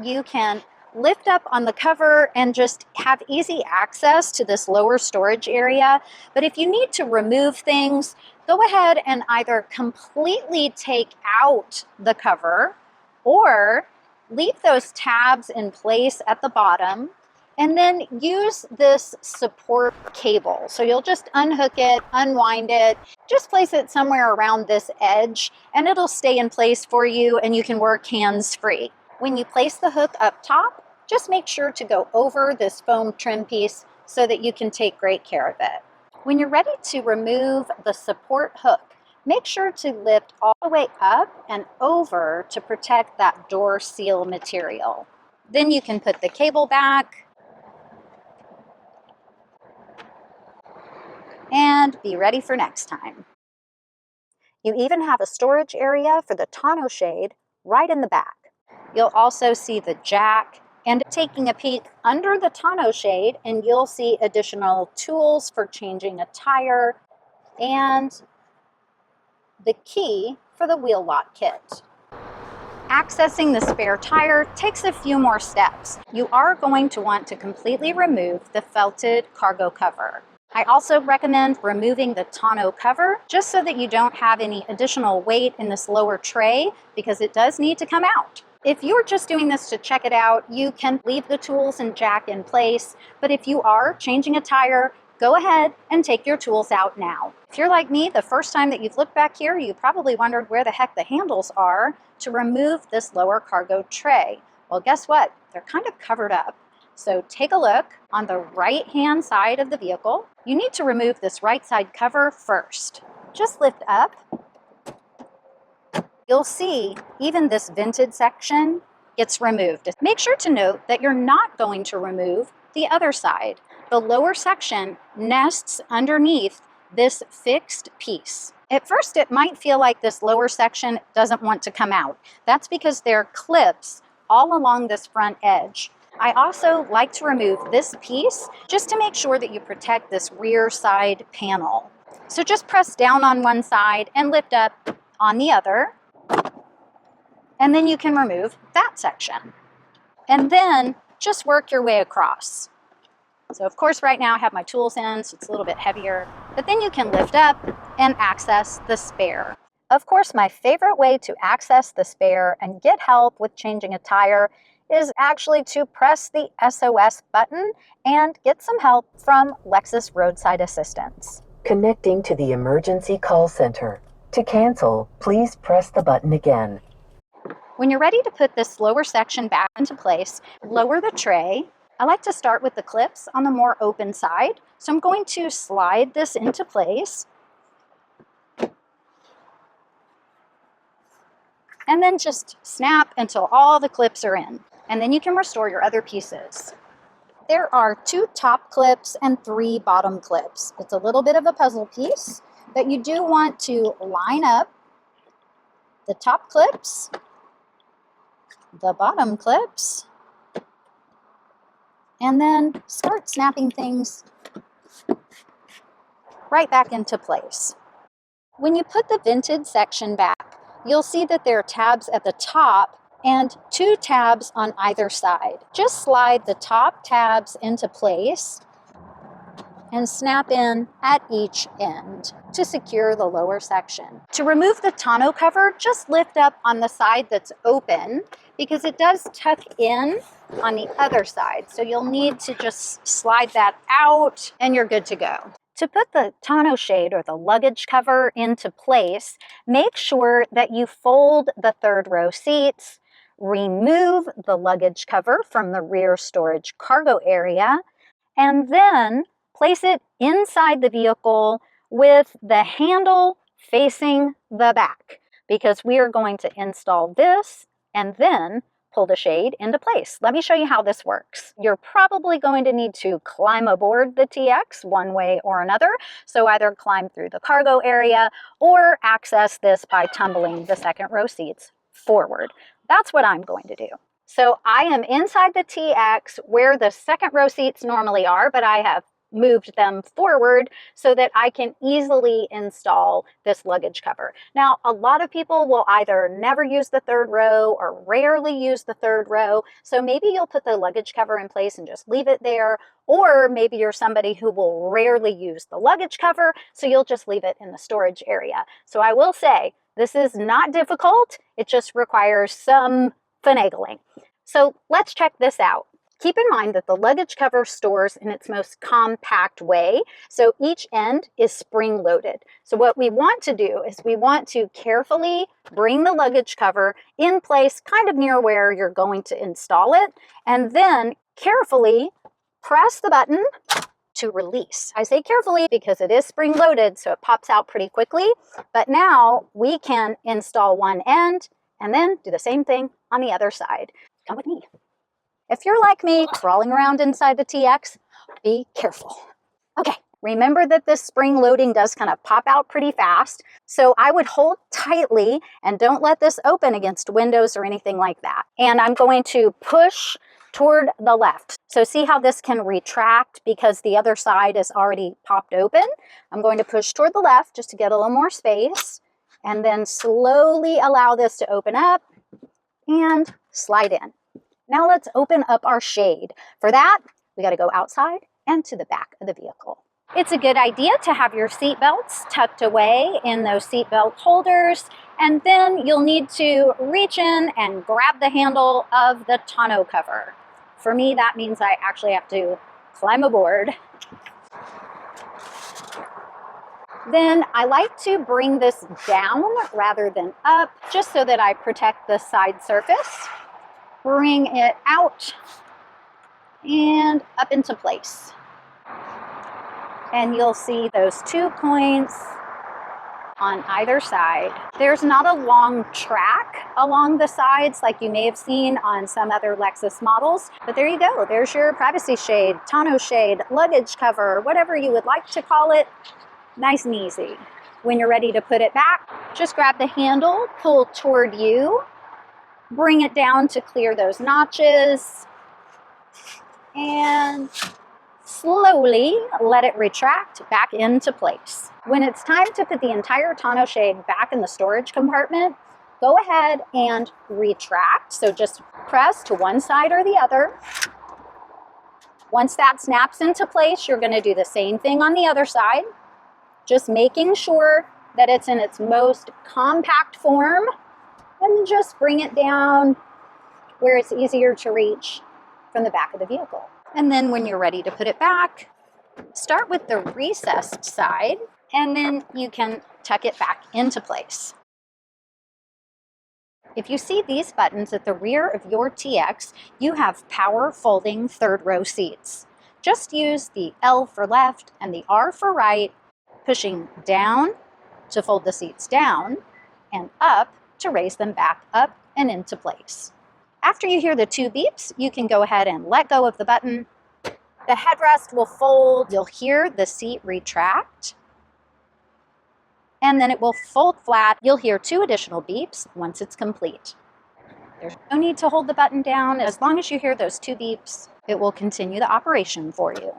You can lift up on the cover and just have easy access to this lower storage area. But if you need to remove things, go ahead and either completely take out the cover or leave those tabs in place at the bottom and then use this support cable. So you'll just unhook it, unwind it, just place it somewhere around this edge and it'll stay in place for you and you can work hands-free. When you place the hook up top, just make sure to go over this foam trim piece so that you can take great care of it. When you're ready to remove the support hook, make sure to lift all the way up and over to protect that door seal material. Then you can put the cable back and be ready for next time. You even have a storage area for the tonneau shade right in the back. You'll also see the jack, and taking a peek under the tonneau shade and you'll see additional tools for changing a tire and the key for the wheel lock kit. Accessing the spare tire takes a few more steps. You are going to want to completely remove the felted cargo cover. I also recommend removing the tonneau cover just so that you don't have any additional weight in this lower tray because it does need to come out. If you're just doing this to check it out, you can leave the tools and jack in place, but if you are changing a tire, go ahead and take your tools out now. If you're like me, the first time that you've looked back here, you probably wondered where the heck the handles are to remove this lower cargo tray. Well, guess what? They're kind of covered up. So take a look on the right-hand side of the vehicle. You need to remove this right side cover first. Just lift up. You'll see even this vented section gets removed. Make sure to note that you're not going to remove the other side. The lower section nests underneath this fixed piece. At first, it might feel like this lower section doesn't want to come out. That's because there are clips all along this front edge. I also like to remove this piece just to make sure that you protect this rear side panel. So just press down on one side and lift up on the other. And then you can remove that section. And then just work your way across. So of course right now I have my tools in, so it's a little bit heavier, but then you can lift up and access the spare. Of course, my favorite way to access the spare and get help with changing a tire is actually to press the SOS button and get some help from Lexus Roadside Assistance. Connecting to the emergency call center. To cancel, please press the button again. When you're ready to put this lower section back into place, lower the tray. I like to start with the clips on the more open side. So I'm going to slide this into place. And then just snap until all the clips are in. And then you can restore your other pieces. There are 2 top clips and 3 bottom clips. It's a little bit of a puzzle piece, but you do want to line up the top clips, the bottom clips, and then start snapping things right back into place. When you put the vented section back, you'll see that there are tabs at the top and 2 tabs on either side. Just slide the top tabs into place and snap in at each end to secure the lower section. To remove the tonneau cover, just lift up on the side that's open because it does tuck in on the other side. So you'll need to just slide that out and you're good to go. To put the tonneau shade or the luggage cover into place, make sure that you fold the 3rd row seats, remove the luggage cover from the rear storage cargo area, and then place it inside the vehicle with the handle facing the back because we are going to install this and then pull the shade into place. Let me show you how this works. You're probably going to need to climb aboard the TX one way or another. So either climb through the cargo area or access this by tumbling the 2nd row seats forward. That's what I'm going to do. So I am inside the TX where the second row seats normally are, but I have moved them forward so that I can easily install this luggage cover. Now, a lot of people will either never use the third row or rarely use the third row. So maybe you'll put the luggage cover in place and just leave it there. Or maybe you're somebody who will rarely use the luggage cover, so you'll just leave it in the storage area. So I will say, this is not difficult. It just requires some finagling. So let's check this out. Keep in mind that the luggage cover stores in its most compact way, so each end is spring-loaded. So what we want to do is we want to carefully bring the luggage cover in place kind of near where you're going to install it, and then carefully press the button to release. I say carefully because it is spring-loaded, so it pops out pretty quickly, but now we can install one end and then do the same thing on the other side. Come with me. If you're like me, crawling around inside the TX, be careful. Okay, remember that this spring loading does kind of pop out pretty fast, so I would hold tightly and don't let this open against windows or anything like that. And I'm going to push toward the left. So see how this can retract because the other side is already popped open? I'm going to push toward the left just to get a little more space, and then slowly allow this to open up and slide in. Now let's open up our shade. For that, we got to go outside and to the back of the vehicle. It's a good idea to have your seat belts tucked away in those seat belt holders, and then you'll need to reach in and grab the handle of the tonneau cover. For me, that means I actually have to climb aboard. Then I like to bring this down rather than up, just so that I protect the side surface. Bring it out and up into place. And you'll see those 2 points on either side. There's not a long track along the sides like you may have seen on some other Lexus models, but there you go. There's your privacy shade, tonneau shade, luggage cover, whatever you would like to call it. Nice and easy. When you're ready to put it back, just grab the handle, pull toward you, bring it down to clear those notches, and slowly let it retract back into place. When it's time to put the entire tonneau shade back in the storage compartment, go ahead and retract. So just press to one side or the other. Once that snaps into place, you're going to do the same thing on the other side, just making sure that it's in its most compact form. And just bring it down where it's easier to reach from the back of the vehicle. And then when you're ready to put it back, start with the recessed side, and then you can tuck it back into place. If you see these buttons at the rear of your TX, you have power folding third row seats. Just use the L for left and the R for right, pushing down to fold the seats down and up to raise them back up and into place. After you hear the 2 beeps, you can go ahead and let go of the button. The headrest will fold. You'll hear the seat retract, and then it will fold flat. You'll hear 2 additional beeps once it's complete. There's no need to hold the button down. As long as you hear those 2 beeps, it will continue the operation for you.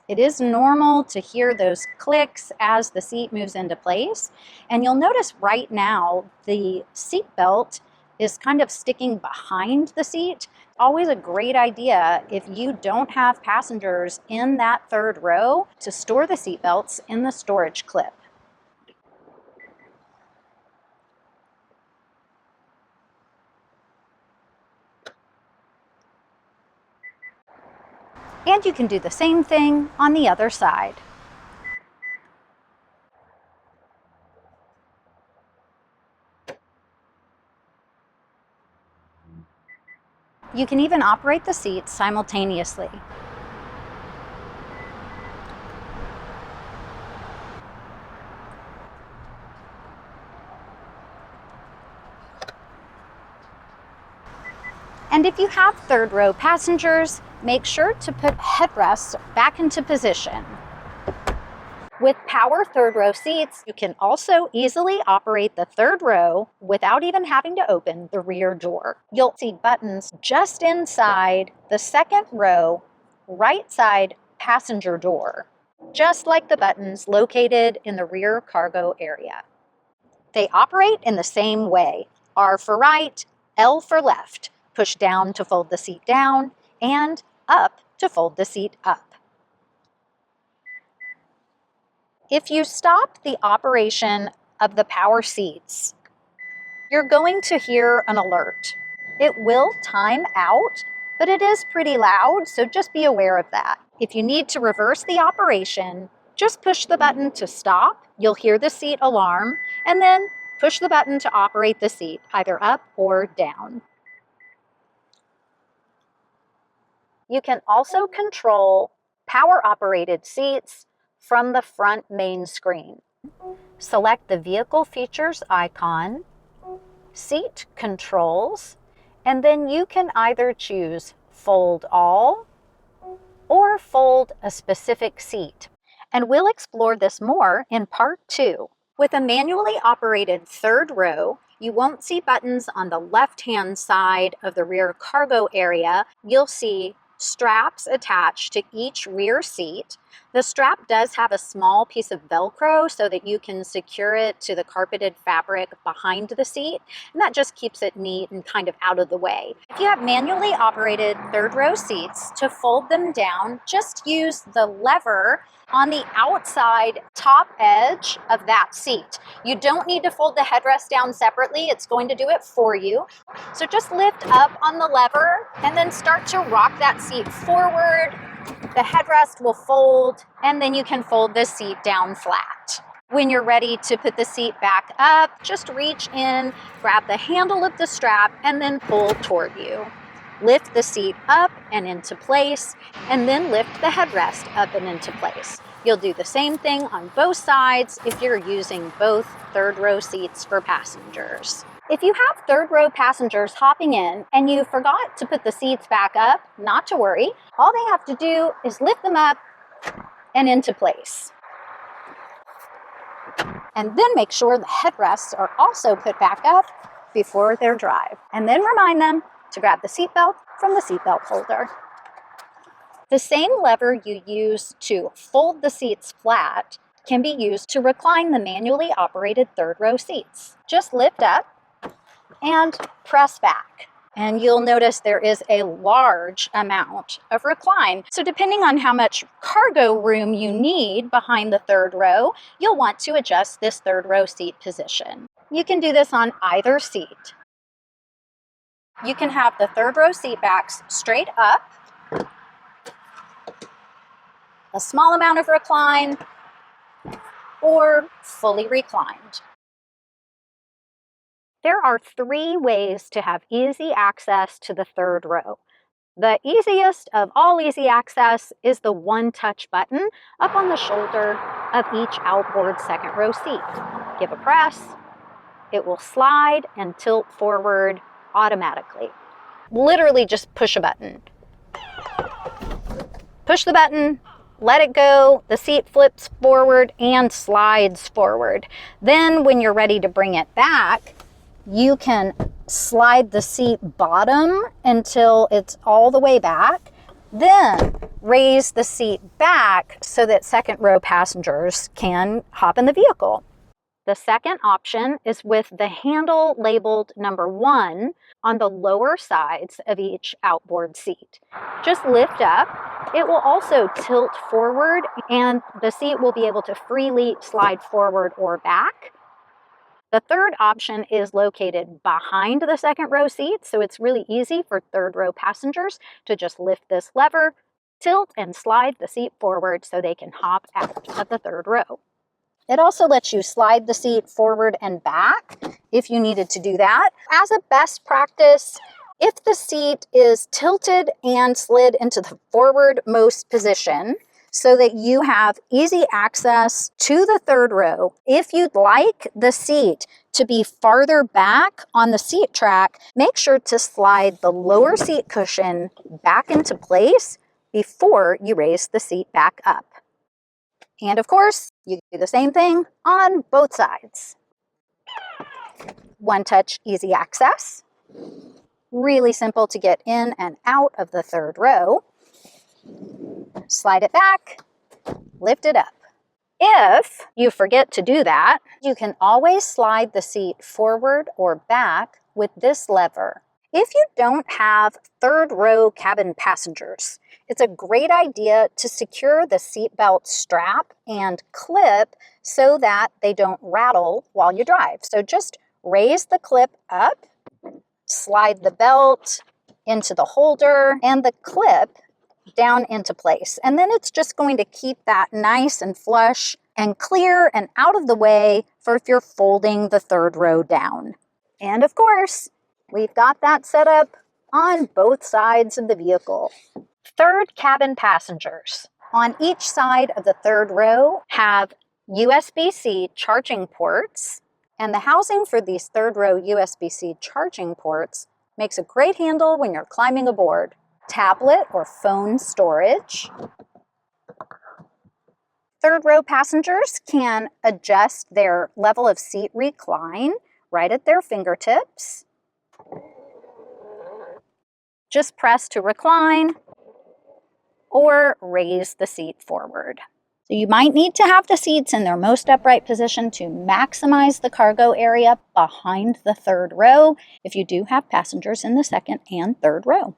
It is normal to hear those clicks as the seat moves into place. And you'll notice right now the seat belt is kind of sticking behind the seat. Always a great idea if you don't have passengers in that third row to store the seat belts in the storage clip. And you can do the same thing on the other side. You can even operate the seats simultaneously. And if you have third row passengers, make sure to put headrests back into position. With power third row seats, you can also easily operate the third row without even having to open the rear door. You'll see buttons just inside the second row, right side passenger door, just like the buttons located in the rear cargo area. They operate in the same way: R for right, L for left. Push down to fold the seat down, and up to fold the seat up. If you stop the operation of the power seats, you're going to hear an alert. It will time out, but it is pretty loud, so just be aware of that. If you need to reverse the operation, just push the button to stop. You'll hear the seat alarm, and then push the button to operate the seat, either up or down. You can also control power-operated seats from the front main screen. Select the Vehicle Features icon, Seat Controls, and then you can either choose Fold All or Fold a specific seat. And we'll explore this more in Part 2. With a manually operated third row, you won't see buttons on the left-hand side of the rear cargo area. You'll see straps attached to each rear seat. The strap does have a small piece of Velcro so that you can secure it to the carpeted fabric behind the seat, and that just keeps it neat and kind of out of the way. If you have manually operated third row seats, to fold them down, just use the lever on the outside top edge of that seat. You don't need to fold the headrest down separately. It's going to do it for you. So just lift up on the lever and then start to rock that seat forward. The headrest will fold, and then you can fold the seat down flat. When you're ready to put the seat back up, just reach in, grab the handle of the strap, and then pull toward you. Lift the seat up and into place, and then lift the headrest up and into place. You'll do the same thing on both sides if you're using both third row seats for passengers. If you have third row passengers hopping in and you forgot to put the seats back up, not to worry. All they have to do is lift them up and into place. And then make sure the headrests are also put back up before their drive. And then remind them to grab the seatbelt from the seatbelt holder. The same lever you use to fold the seats flat can be used to recline the manually operated third row seats. Just lift up and press back. And you'll notice there is a large amount of recline. So depending on how much cargo room you need behind the third row, you'll want to adjust this third row seat position. You can do this on either seat. You can have the third row seat backs straight up, a small amount of recline, or fully reclined. There are 3 ways to have easy access to the third row. The easiest of all easy access is the one-touch button up on the shoulder of each outboard second row seat. Give a press, it will slide and tilt forward automatically. Literally just push a button. Push the button, let it go, the seat flips forward and slides forward. Then when you're ready to bring it back, you can slide the seat bottom until it's all the way back, then raise the seat back so that second row passengers can hop in the vehicle. The second option is with the handle labeled number 1 on the lower sides of each outboard seat. Just lift up. It will also tilt forward, and the seat will be able to freely slide forward or back. The third option is located behind the second row seat, so it's really easy for third row passengers to just lift this lever, tilt, and slide the seat forward so they can hop out of the third row. It also lets you slide the seat forward and back if you needed to do that. As a best practice, if the seat is tilted and slid into the forwardmost position so that you have easy access to the third row, if you'd like the seat to be farther back on the seat track, make sure to slide the lower seat cushion back into place before you raise the seat back up. And of course, you do the same thing on both sides. One touch easy access. Really simple to get in and out of the third row. Slide it back, lift it up. If you forget to do that, you can always slide the seat forward or back with this lever. If you don't have third row cabin passengers, it's a great idea to secure the seatbelt strap and clip so that they don't rattle while you drive. So just raise the clip up, slide the belt into the holder and the clip down into place. And then it's just going to keep that nice and flush and clear and out of the way for if you're folding the third row down. And of course, we've got that set up on both sides of the vehicle. Third cabin passengers on each side of the third row have USB-C charging ports, and the housing for these third row USB-C charging ports makes a great handle when you're climbing aboard. Tablet or phone storage. Third row passengers can adjust their level of seat recline right at their fingertips. Just press to recline or raise the seat forward. So you might need to have the seats in their most upright position to maximize the cargo area behind the third row if you do have passengers in the second and third row.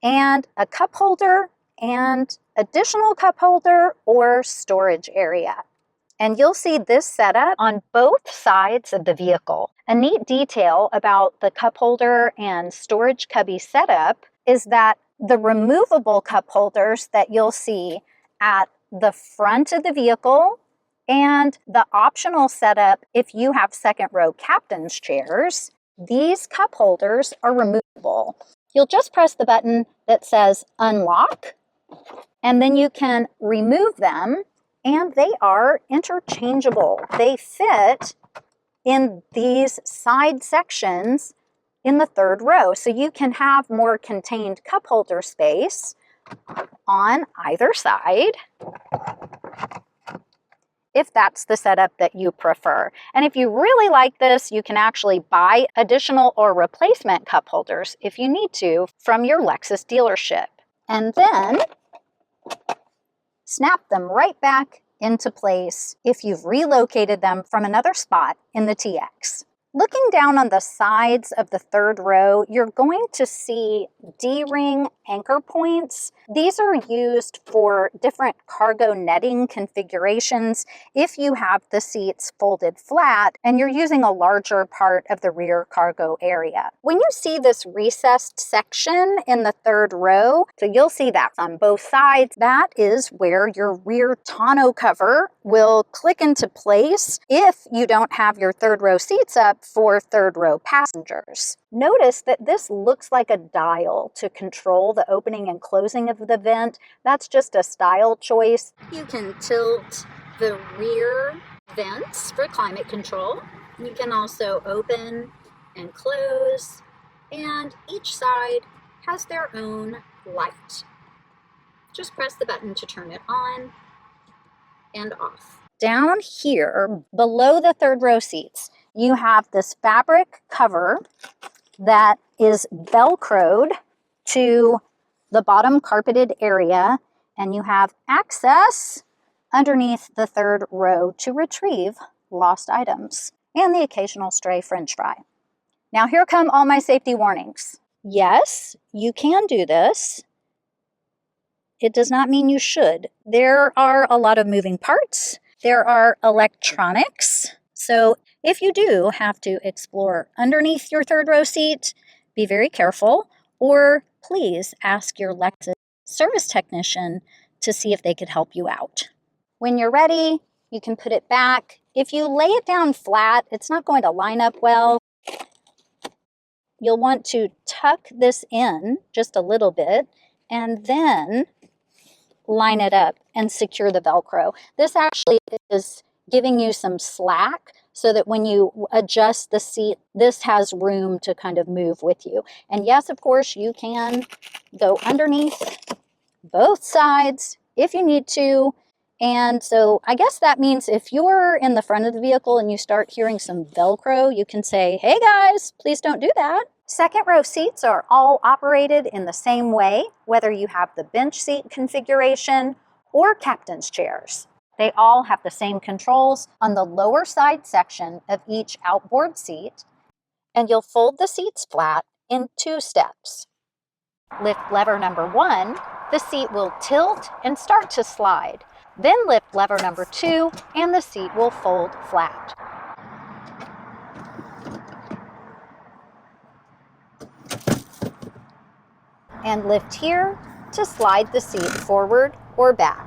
And a cup holder and additional cup holder or storage area. And you'll see this setup on both sides of the vehicle. A neat detail about the cup holder and storage cubby setup is that the removable cup holders that you'll see at the front of the vehicle and the optional setup if you have second row captain's chairs, these cup holders are removable. You'll just press the button that says unlock, and then you can remove them, and they are interchangeable. They fit in these side sections in the third row, so you can have more contained cup holder space on either side if that's the setup that you prefer. And if you really like this, you can actually buy additional or replacement cup holders if you need to from your Lexus dealership. And then snap them right back into place if you've relocated them from another spot in the TX. Looking down on the sides of the third row, you're going to see D-ring anchor points. These are used for different cargo netting configurations if you have the seats folded flat and you're using a larger part of the rear cargo area. When you see this recessed section in the third row, so you'll see that on both sides, that is where your rear tonneau cover will click into place if you don't have your third row seats up for third row passengers. Notice that this looks like a dial to control the opening and closing of the vent. That's just a style choice. You can tilt the rear vents for climate control. You can also open and close, and each side has their own light. Just press the button to turn it on and off. Down here, below the third row seats, you have this fabric cover that is Velcroed to the bottom carpeted area, and you have access underneath the third row to retrieve lost items and the occasional stray French fry. Now here come all my safety warnings. Yes, you can do this. It does not mean you should. There are a lot of moving parts. There are electronics. So if you do have to explore underneath your third row seat, be very careful, or please ask your Lexus service technician to see if they could help you out. When you're ready, you can put it back. If you lay it down flat, it's not going to line up well. You'll want to tuck this in just a little bit and then line it up and secure the Velcro. This actually is giving you some slack so that when you adjust the seat, this has room to kind of move with you. And yes, of course, you can go underneath both sides if you need to And so I guess that means if you're in the front of the vehicle and you start hearing some Velcro, you can say, hey guys, please don't do that. Second row seats are all operated in the same way, whether you have the bench seat configuration or captain's chairs. They all have the same controls on the lower side section of each outboard seat, and you'll fold the seats flat in 2 steps. Lift lever number 1, the seat will tilt and start to slide. Then lift lever number 2, and the seat will fold flat. And lift here to slide the seat forward or back.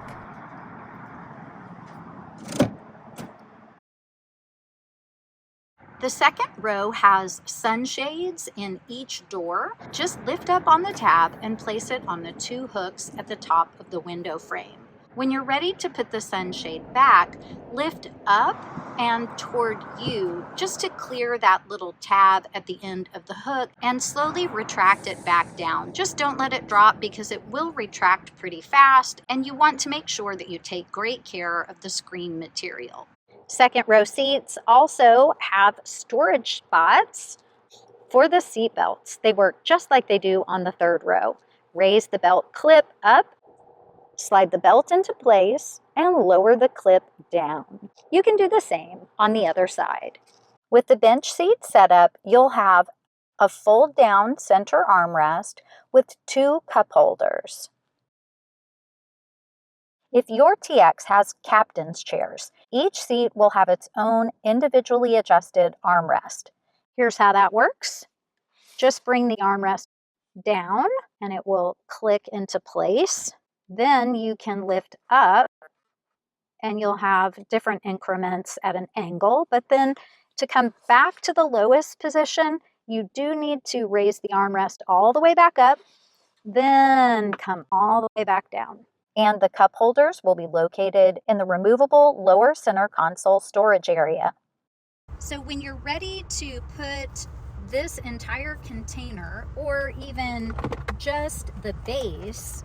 The second row has sunshades in each door. Just lift up on the tab and place it on the 2 hooks at the top of the window frame. When you're ready to put the sunshade back, lift up and toward you just to clear that little tab at the end of the hook and slowly retract it back down. Just don't let it drop because it will retract pretty fast, and you want to make sure that you take great care of the screen material. Second row seats also have storage spots for the seat belts. They work just like they do on the third row. Raise the belt clip up, slide the belt into place, and lower the clip down. You can do the same on the other side. With the bench seat setup, you'll have a fold-down center armrest with 2 cup holders. If your TX has captain's chairs, each seat will have its own individually adjusted armrest. Here's how that works. Just bring the armrest down and it will click into place. Then you can lift up and you'll have different increments at an angle. But then to come back to the lowest position, you do need to raise the armrest all the way back up, then come all the way back down. And the cup holders will be located in the removable lower center console storage area. So when you're ready to put this entire container, or even just the base,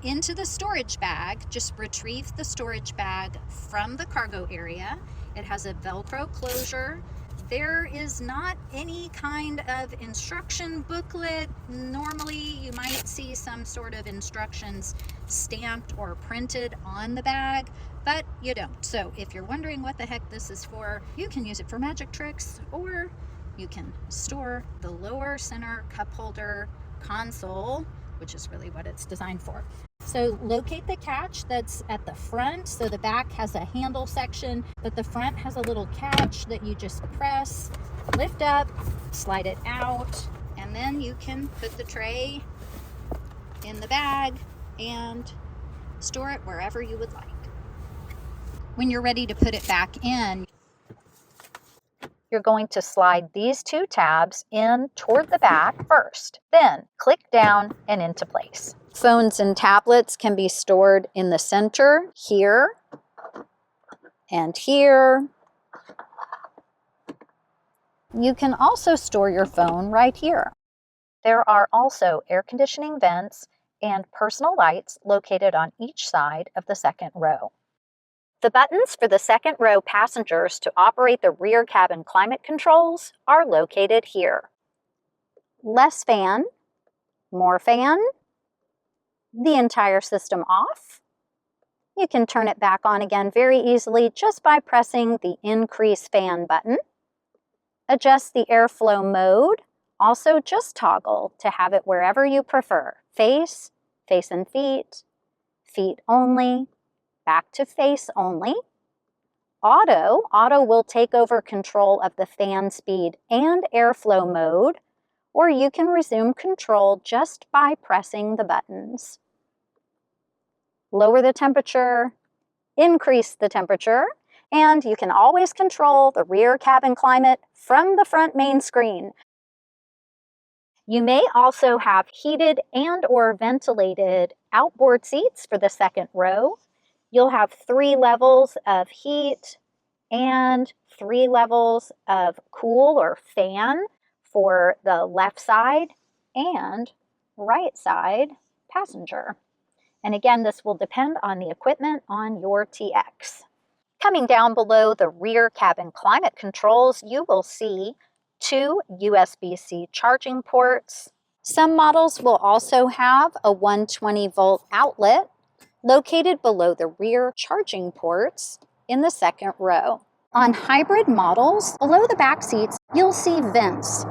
into the storage bag, just retrieve the storage bag from the cargo area. It has a Velcro closure. There is not any kind of instruction booklet. Normally you might see some sort of instructions stamped or printed on the bag, but you don't. So if you're wondering what the heck this is for, you can use it for magic tricks, or you can store the lower center cup holder console, which is really what it's designed for. So locate the catch that's at the front. So the back has a handle section, but the front has a little catch that you just press, lift up, slide it out, and then you can put the tray in the bag and store it wherever you would like. When you're ready to put it back in, you're going to slide these 2 tabs in toward the back first, then click down and into place. Phones and tablets can be stored in the center, here, and here. You can also store your phone right here. There are also air conditioning vents and personal lights located on each side of the second row. The buttons for the second row passengers to operate the rear cabin climate controls are located here. Less fan, more fan, the entire system off. You can turn it back on again very easily just by pressing the increase fan button. Adjust the airflow mode. Also just toggle to have it wherever you prefer. Face, face and feet, feet only, back to face only. Auto will take over control of the fan speed and airflow mode, or you can resume control just by pressing the buttons. Lower the temperature, increase the temperature, and you can always control the rear cabin climate from the front main screen. You may also have heated and or ventilated outboard seats for the second row. You'll have 3 levels of heat and 3 levels of cool or fan for the left side and right side passenger. And again, this will depend on the equipment on your TX. Coming down below the rear cabin climate controls, you will see 2 USB-C charging ports. Some models will also have a 120-volt outlet located below the rear charging ports in the second row. On hybrid models, below the back seats, you'll see vents.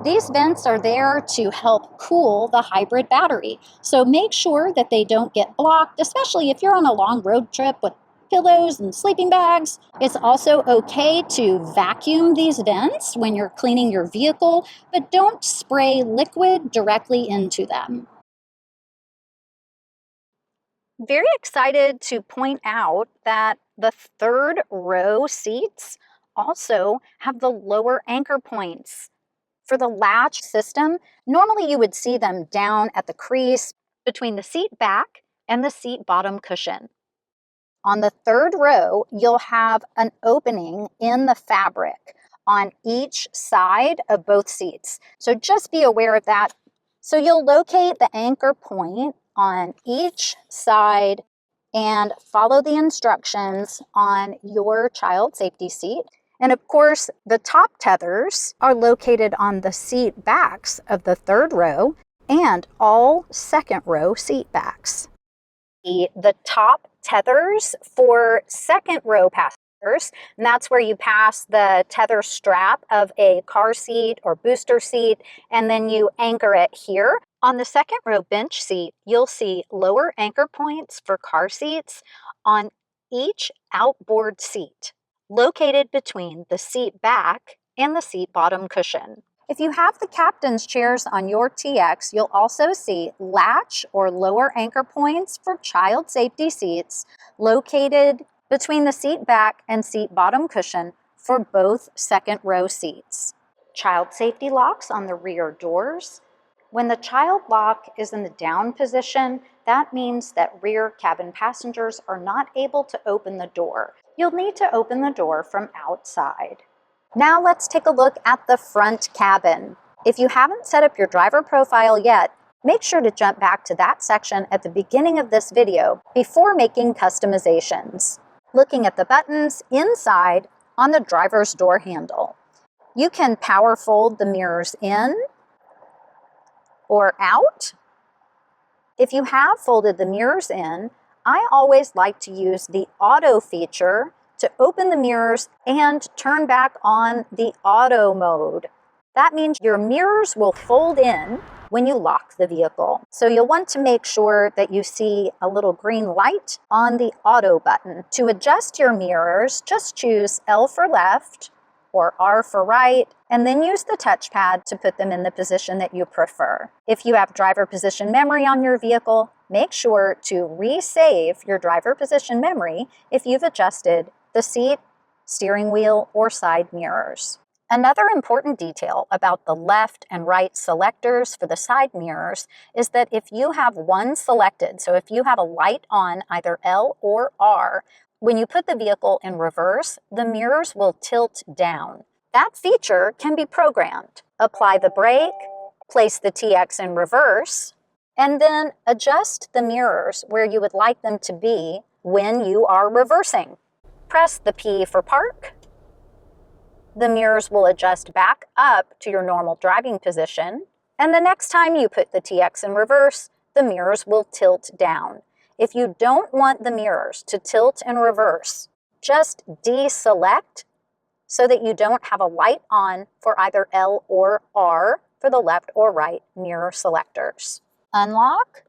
These vents are there to help cool the hybrid battery. So make sure that they don't get blocked, especially if you're on a long road trip with pillows and sleeping bags. It's also okay to vacuum these vents when you're cleaning your vehicle, but don't spray liquid directly into them. Very excited to point out that the third row seats also have the lower anchor points. For the latch system, normally you would see them down at the crease between the seat back and the seat bottom cushion. On the third row, you'll have an opening in the fabric on each side of both seats. So just be aware of that. So you'll locate the anchor point on each side and follow the instructions on your child safety seat. And of course, the top tethers are located on the seat backs of the third row and all second row seat backs. The top tethers for second row passengers, and that's where you pass the tether strap of a car seat or booster seat, and then you anchor it here. On the second row bench seat, you'll see lower anchor points for car seats on each outboard seat, located between the seat back and the seat bottom cushion. If you have the captain's chairs on your TX, you'll also see latch or lower anchor points for child safety seats located between the seat back and seat bottom cushion for both second row seats. Child safety locks on the rear doors. When the child lock is in the down position, that means that rear cabin passengers are not able to open the door. You'll need to open the door from outside. Now let's take a look at the front cabin. If you haven't set up your driver profile yet, make sure to jump back to that section at the beginning of this video before making customizations. Looking at the buttons inside on the driver's door handle, you can power fold the mirrors in or out. If you have folded the mirrors in, I always like to use the auto feature to open the mirrors and turn back on the auto mode. That means your mirrors will fold in when you lock the vehicle. So you'll want to make sure that you see a little green light on the auto button. To adjust your mirrors, just choose L for left or R for right, and then use the touchpad to put them in the position that you prefer. If you have driver position memory on your vehicle, make sure to resave your driver position memory if you've adjusted the seat, steering wheel, or side mirrors. Another important detail about the left and right selectors for the side mirrors is that if you have one selected, so if you have a light on either L or R, when you put the vehicle in reverse, the mirrors will tilt down. That feature can be programmed. Apply the brake, place the TX in reverse, and then adjust the mirrors where you would like them to be when you are reversing. Press the P for park. The mirrors will adjust back up to your normal driving position, and the next time you put the TX in reverse, the mirrors will tilt down. If you don't want the mirrors to tilt and reverse, just deselect so that you don't have a light on for either L or R for the left or right mirror selectors. Unlock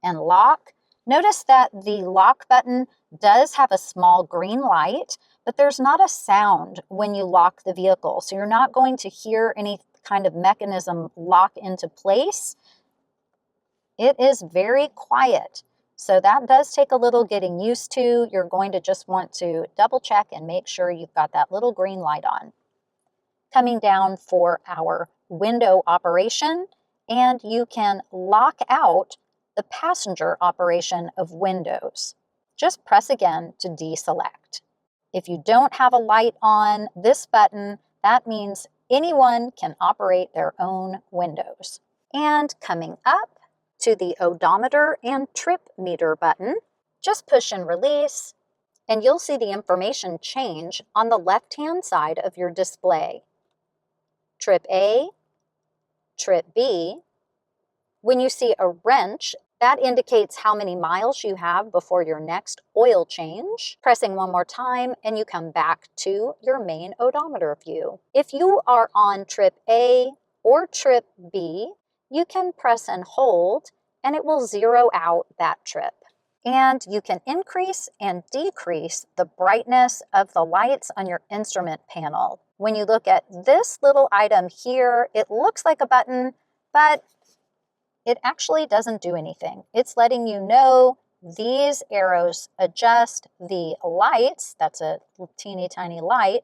and lock. Notice that the lock button does have a small green light, but there's not a sound when you lock the vehicle. So you're not going to hear any kind of mechanism lock into place. It is very quiet. So that does take a little getting used to. You're going to just want to double check and make sure you've got that little green light on. Coming down for our window operation, and you can lock out the passenger operation of windows. Just press again to deselect. If you don't have a light on this button, that means anyone can operate their own windows. And coming up to the odometer and trip meter button. Just push and release, and you'll see the information change on the left-hand side of your display. Trip A, trip B. When you see a wrench, that indicates how many miles you have before your next oil change. Pressing one more time and you come back to your main odometer view. If you are on trip A or trip B, you can press and hold and it will zero out that trip. And you can increase and decrease the brightness of the lights on your instrument panel. When you look at this little item here, it looks like a button, but it actually doesn't do anything. It's letting you know these arrows adjust the lights, that's a teeny tiny light,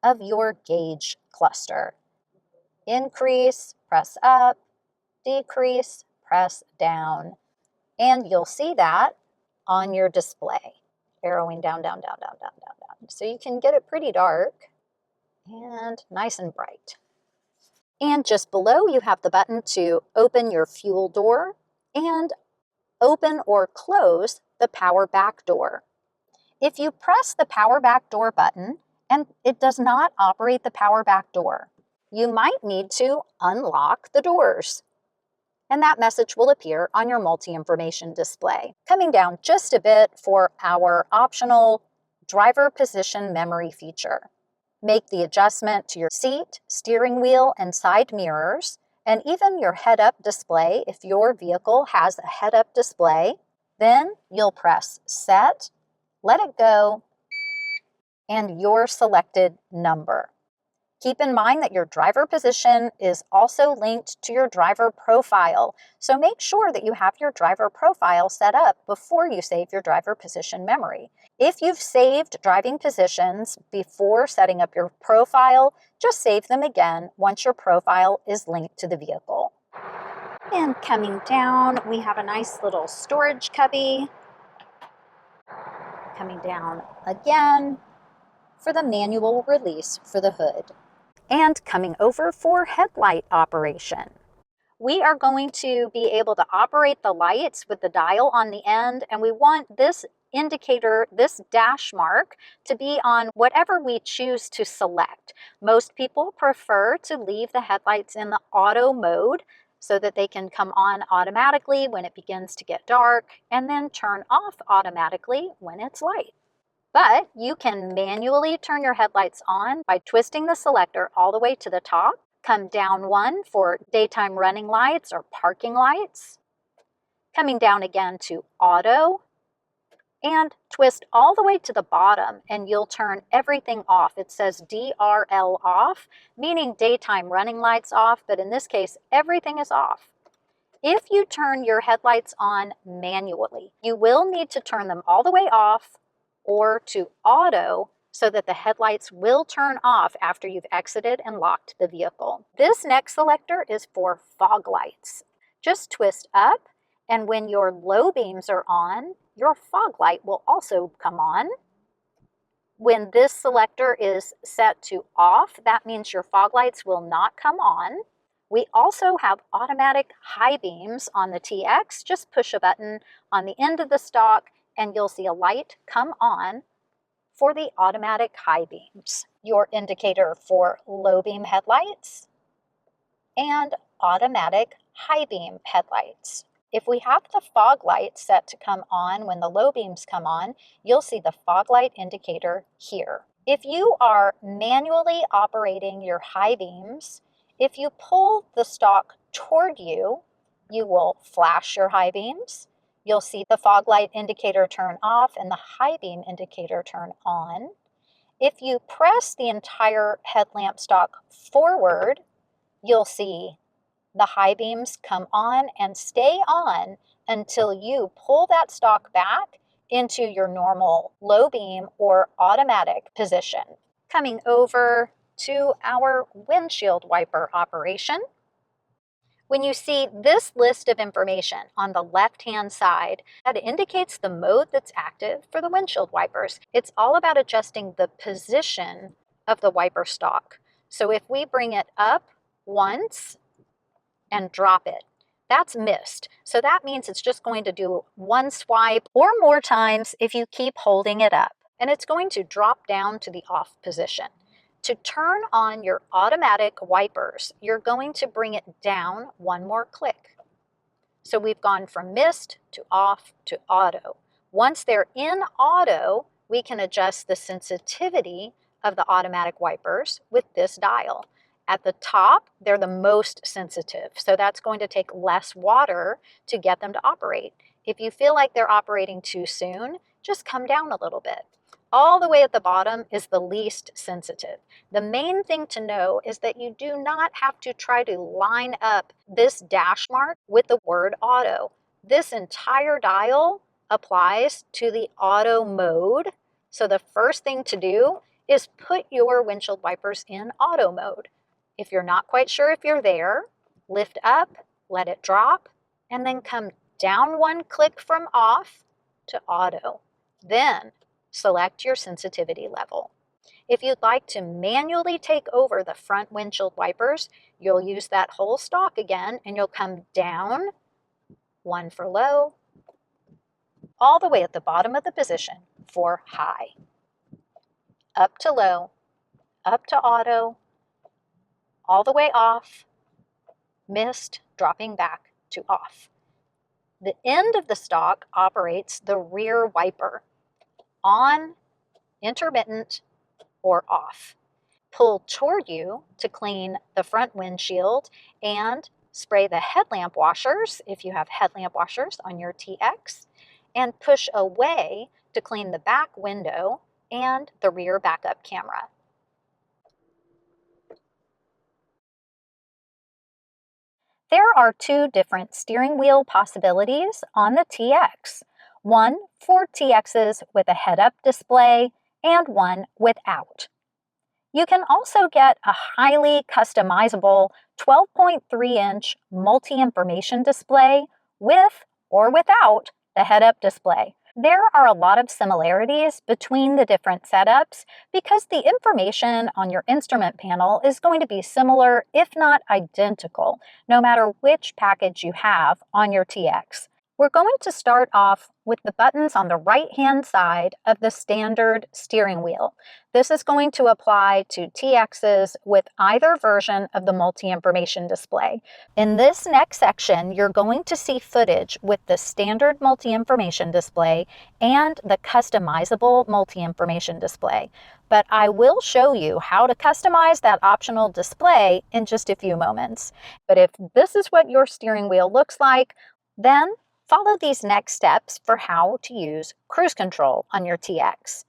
of your gauge cluster. Increase, press up, decrease, press down. And you'll see that on your display, arrowing down, down, down, down, down, down, down. So you can get it pretty dark and nice and bright. And just below, you have the button to open your fuel door and open or close the power back door. If you press the power back door button and it does not operate the power back door, you might need to unlock the doors. And that message will appear on your multi-information display. Coming down just a bit for our optional driver position memory feature. Make the adjustment to your seat, steering wheel, and side mirrors, and even your head-up display if your vehicle has a head-up display. Then you'll press Set, let it go, and your selected number. Keep in mind that your driver position is also linked to your driver profile, so make sure that you have your driver profile set up before you save your driver position memory. If you've saved driving positions before setting up your profile, just save them again once your profile is linked to the vehicle. And coming down, we have a nice little storage cubby. Coming down again for the manual release for the hood. And coming over for headlight operation. We are going to be able to operate the lights with the dial on the end, and we want this indicator, this dash mark, to be on whatever we choose to select. Most people prefer to leave the headlights in the auto mode so that they can come on automatically when it begins to get dark and then turn off automatically when it's light. But you can manually turn your headlights on by twisting the selector all the way to the top. Come down one for daytime running lights or parking lights. Coming down again to auto. And twist all the way to the bottom and you'll turn everything off. It says DRL off, meaning daytime running lights off, but in this case, everything is off. If you turn your headlights on manually, you will need to turn them all the way off or to auto so that the headlights will turn off after you've exited and locked the vehicle. This next selector is for fog lights. Just twist up, and when your low beams are on, your fog light will also come on. When this selector is set to off, that means your fog lights will not come on. We also have automatic high beams on the TX. Just push a button on the end of the stalk and you'll see a light come on for the automatic high beams. Your indicator for low beam headlights and automatic high beam headlights. If we have the fog light set to come on when the low beams come on, you'll see the fog light indicator here. If you are manually operating your high beams, if you pull the stalk toward you, you will flash your high beams. You'll see the fog light indicator turn off and the high beam indicator turn on. If you press the entire headlamp stalk forward, you'll see the high beams come on and stay on until you pull that stalk back into your normal low beam or automatic position. Coming over to our windshield wiper operation. When you see this list of information on the left-hand side, that indicates the mode that's active for the windshield wipers. It's all about adjusting the position of the wiper stalk. So if we bring it up once and drop it, That's missed. So that means it's just going to do one swipe or more times if you keep holding it up. And it's going to drop down to the off position. To turn on your automatic wipers, you're going to bring it down one more click. So we've gone from mist to off to auto. Once they're in auto, we can adjust the sensitivity of the automatic wipers with this dial. At the top, they're the most sensitive, so that's going to take less water to get them to operate. If you feel like they're operating too soon, just come down a little bit. All the way at the bottom is the least sensitive. The main thing to know is that you do not have to try to line up this dash mark with the word auto. This entire dial applies to the auto mode. So the first thing to do is put your windshield wipers in auto mode. If you're not quite sure if you're there, lift up, let it drop, and then come down one click from off to auto. Then select your sensitivity level. If you'd like to manually take over the front windshield wipers, you'll use that whole stalk again, and you'll come down, one for low, all the way at the bottom of the position for high, up to low, up to auto, all the way off, mist, dropping back to off. The end of the stalk operates the rear wiper, on, intermittent, or off. Pull toward you to clean the front windshield and spray the headlamp washers if you have headlamp washers on your TX, and push away to clean the back window and the rear backup camera. There are two different steering wheel possibilities on the TX. One for TXs with a head-up display and one without. You can also get a highly customizable 12.3-inch multi-information display with or without the head-up display. There are a lot of similarities between the different setups because the information on your instrument panel is going to be similar, if not identical, no matter which package you have on your TX. We're going to start off with the buttons on the right-hand side of the standard steering wheel. This is going to apply to TXs with either version of the multi-information display. In this next section, you're going to see footage with the standard multi-information display and the customizable multi-information display. But I will show you how to customize that optional display in just a few moments. But if this is what your steering wheel looks like, then follow these next steps for how to use cruise control on your TX.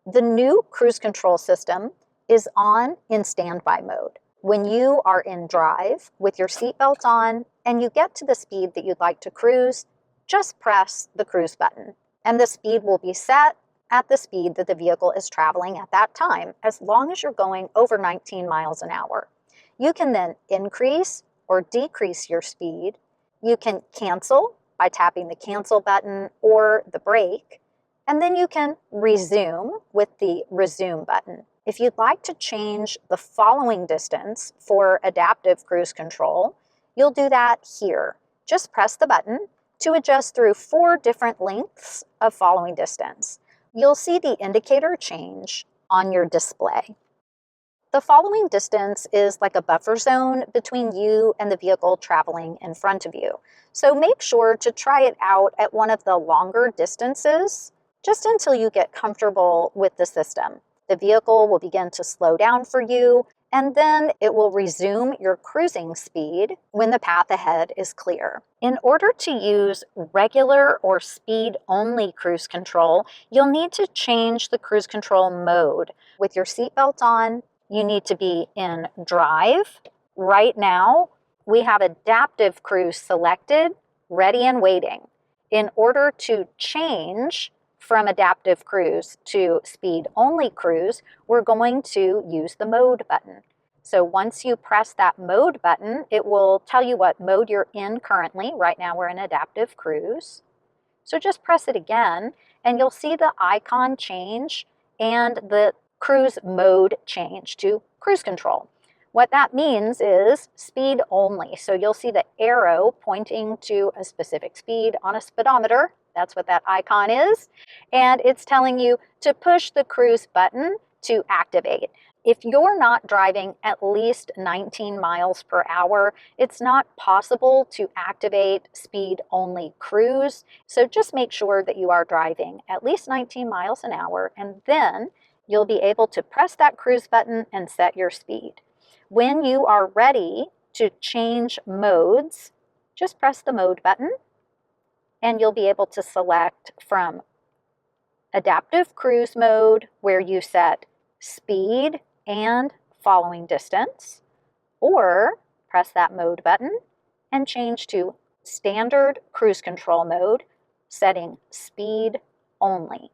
The new cruise control system is on in standby mode. When you are in drive with your seatbelt on and you get to the speed that you'd like to cruise, just press the cruise button, and the speed will be set at the speed that the vehicle is traveling at that time, as long as you're going over 19 miles an hour. You can then increase or decrease your speed. You can cancel by tapping the cancel button or the brake, and then you can resume with the resume button. If you'd like to change the following distance for adaptive cruise control, you'll do that here. Just press the button to adjust through 4 different lengths of following distance. You'll see the indicator change on your display. The following distance is like a buffer zone between you and the vehicle traveling in front of you. So make sure to try it out at one of the longer distances, just until you get comfortable with the system. The vehicle will begin to slow down for you, and then it will resume your cruising speed when the path ahead is clear. In order to use regular or speed-only cruise control, you'll need to change the cruise control mode. With your seatbelt on, you need to be in drive. Right now, we have adaptive cruise selected, ready and waiting. In order to change from adaptive cruise to speed-only cruise, we're going to use the mode button. So once you press that mode button, it will tell you what mode you're in currently. Right now we're in adaptive cruise. So just press it again, and you'll see the icon change and the cruise mode change to cruise control. What that means is speed only. So you'll see the arrow pointing to a specific speed on a speedometer. That's what that icon is. And it's telling you to push the cruise button to activate. If you're not driving at least 19 miles per hour, it's not possible to activate speed only cruise. So just make sure that you are driving at least 19 miles an hour, and then you'll be able to press that cruise button and set your speed. When you are ready to change modes, just press the mode button and you'll be able to select from adaptive cruise mode, where you set speed and following distance, or press that mode button and change to standard cruise control mode, setting speed only.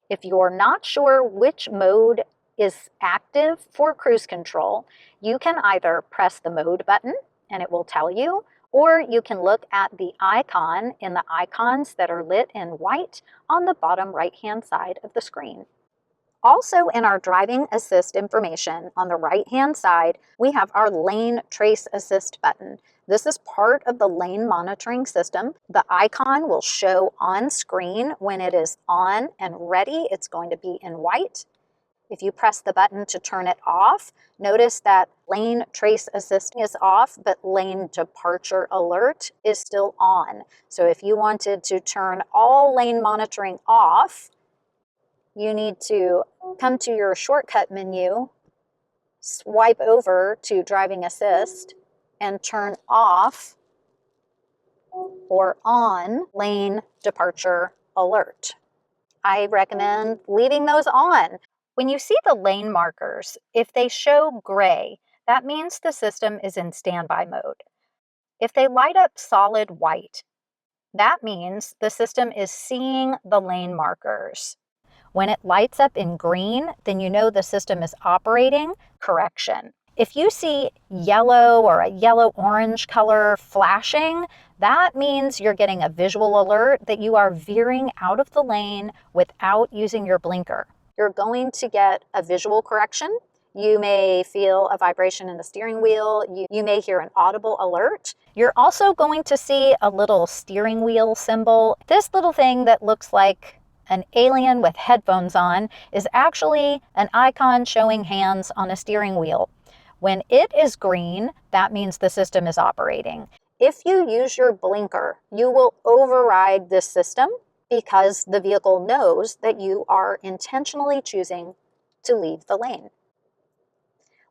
If you're not sure which mode is active for cruise control, you can either press the mode button and it will tell you, or you can look at the icon in the icons that are lit in white on the bottom right-hand side of the screen. Also, in our driving assist information on the right-hand side, we have our lane trace assist button. This is part of the lane monitoring system. The icon will show on screen when it is on and ready. It's going to be in white. If you press the button to turn it off, notice that lane trace assist is off, but lane departure alert is still on. So if you wanted to turn all lane monitoring off, you need to come to your shortcut menu, swipe over to driving assist, and turn off or on lane departure alert. I recommend leaving those on. When you see the lane markers, if they show gray, that means the system is in standby mode. If they light up solid white, that means the system is seeing the lane markers. When it lights up in green, then you know the system is operating. Correction. If you see yellow or a yellow-orange color flashing, that means you're getting a visual alert that you are veering out of the lane without using your blinker. You're going to get a visual correction. You may feel a vibration in the steering wheel. You may hear an audible alert. You're also going to see a little steering wheel symbol. This little thing that looks like an alien with headphones on is actually an icon showing hands on a steering wheel. When it is green, that means the system is operating. If you use your blinker, you will override this system because the vehicle knows that you are intentionally choosing to leave the lane.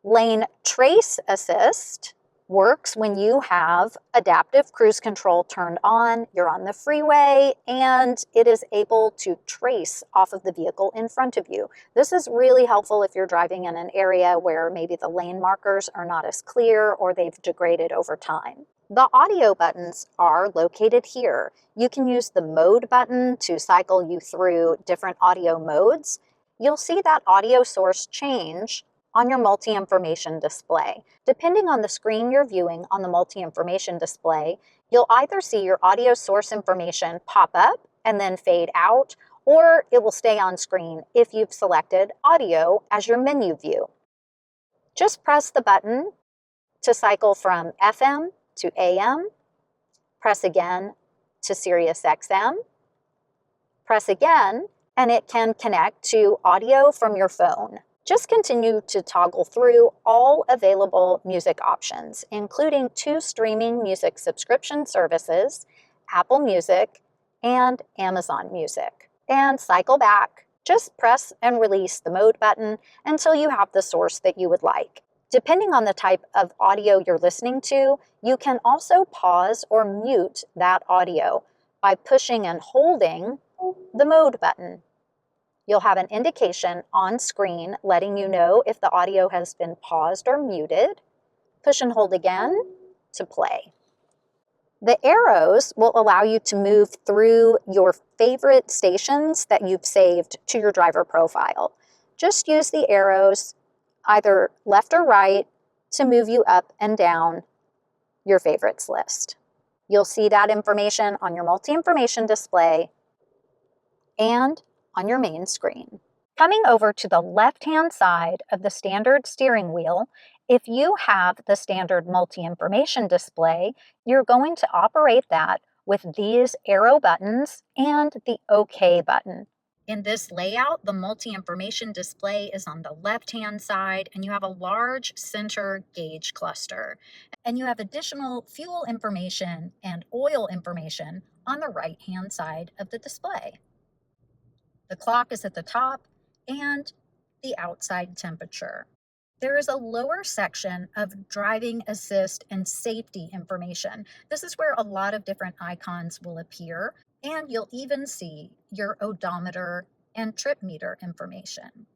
Lane trace assist works when you have adaptive cruise control turned on, you're on the freeway, and it is able to trace off of the vehicle in front of you. This is really helpful if you're driving in an area where maybe the lane markers are not as clear or they've degraded over time. The audio buttons are located here. You can use the mode button to cycle you through different audio modes. You'll see that audio source change on your multi-information display. Depending on the screen you're viewing on the multi-information display, you'll either see your audio source information pop up and then fade out, or it will stay on screen if you've selected audio as your menu view. Just press the button to cycle from FM to AM, press again to Sirius XM, press again, and it can connect to audio from your phone. Just continue to toggle through all available music options, including 2 streaming music subscription services, Apple Music and Amazon Music. And cycle back. Just press and release the mode button until you have the source that you would like. Depending on the type of audio you're listening to, you can also pause or mute that audio by pushing and holding the mode button. You'll have an indication on screen letting you know if the audio has been paused or muted. Push and hold again to play. The arrows will allow you to move through your favorite stations that you've saved to your driver profile. Just use the arrows, either left or right, to move you up and down your favorites list. You'll see that information on your multi-information display and on your main screen. Coming over to the left-hand side of the standard steering wheel, if you have the standard multi-information display, you're going to operate that with these arrow buttons and the OK button. In this layout, the multi-information display is on the left-hand side, and you have a large center gauge cluster. And you have additional fuel information and oil information on the right-hand side of the display. The clock is at the top and the outside temperature. There is a lower section of driving assist and safety information. This is where a lot of different icons will appear, and you'll even see your odometer and trip meter information.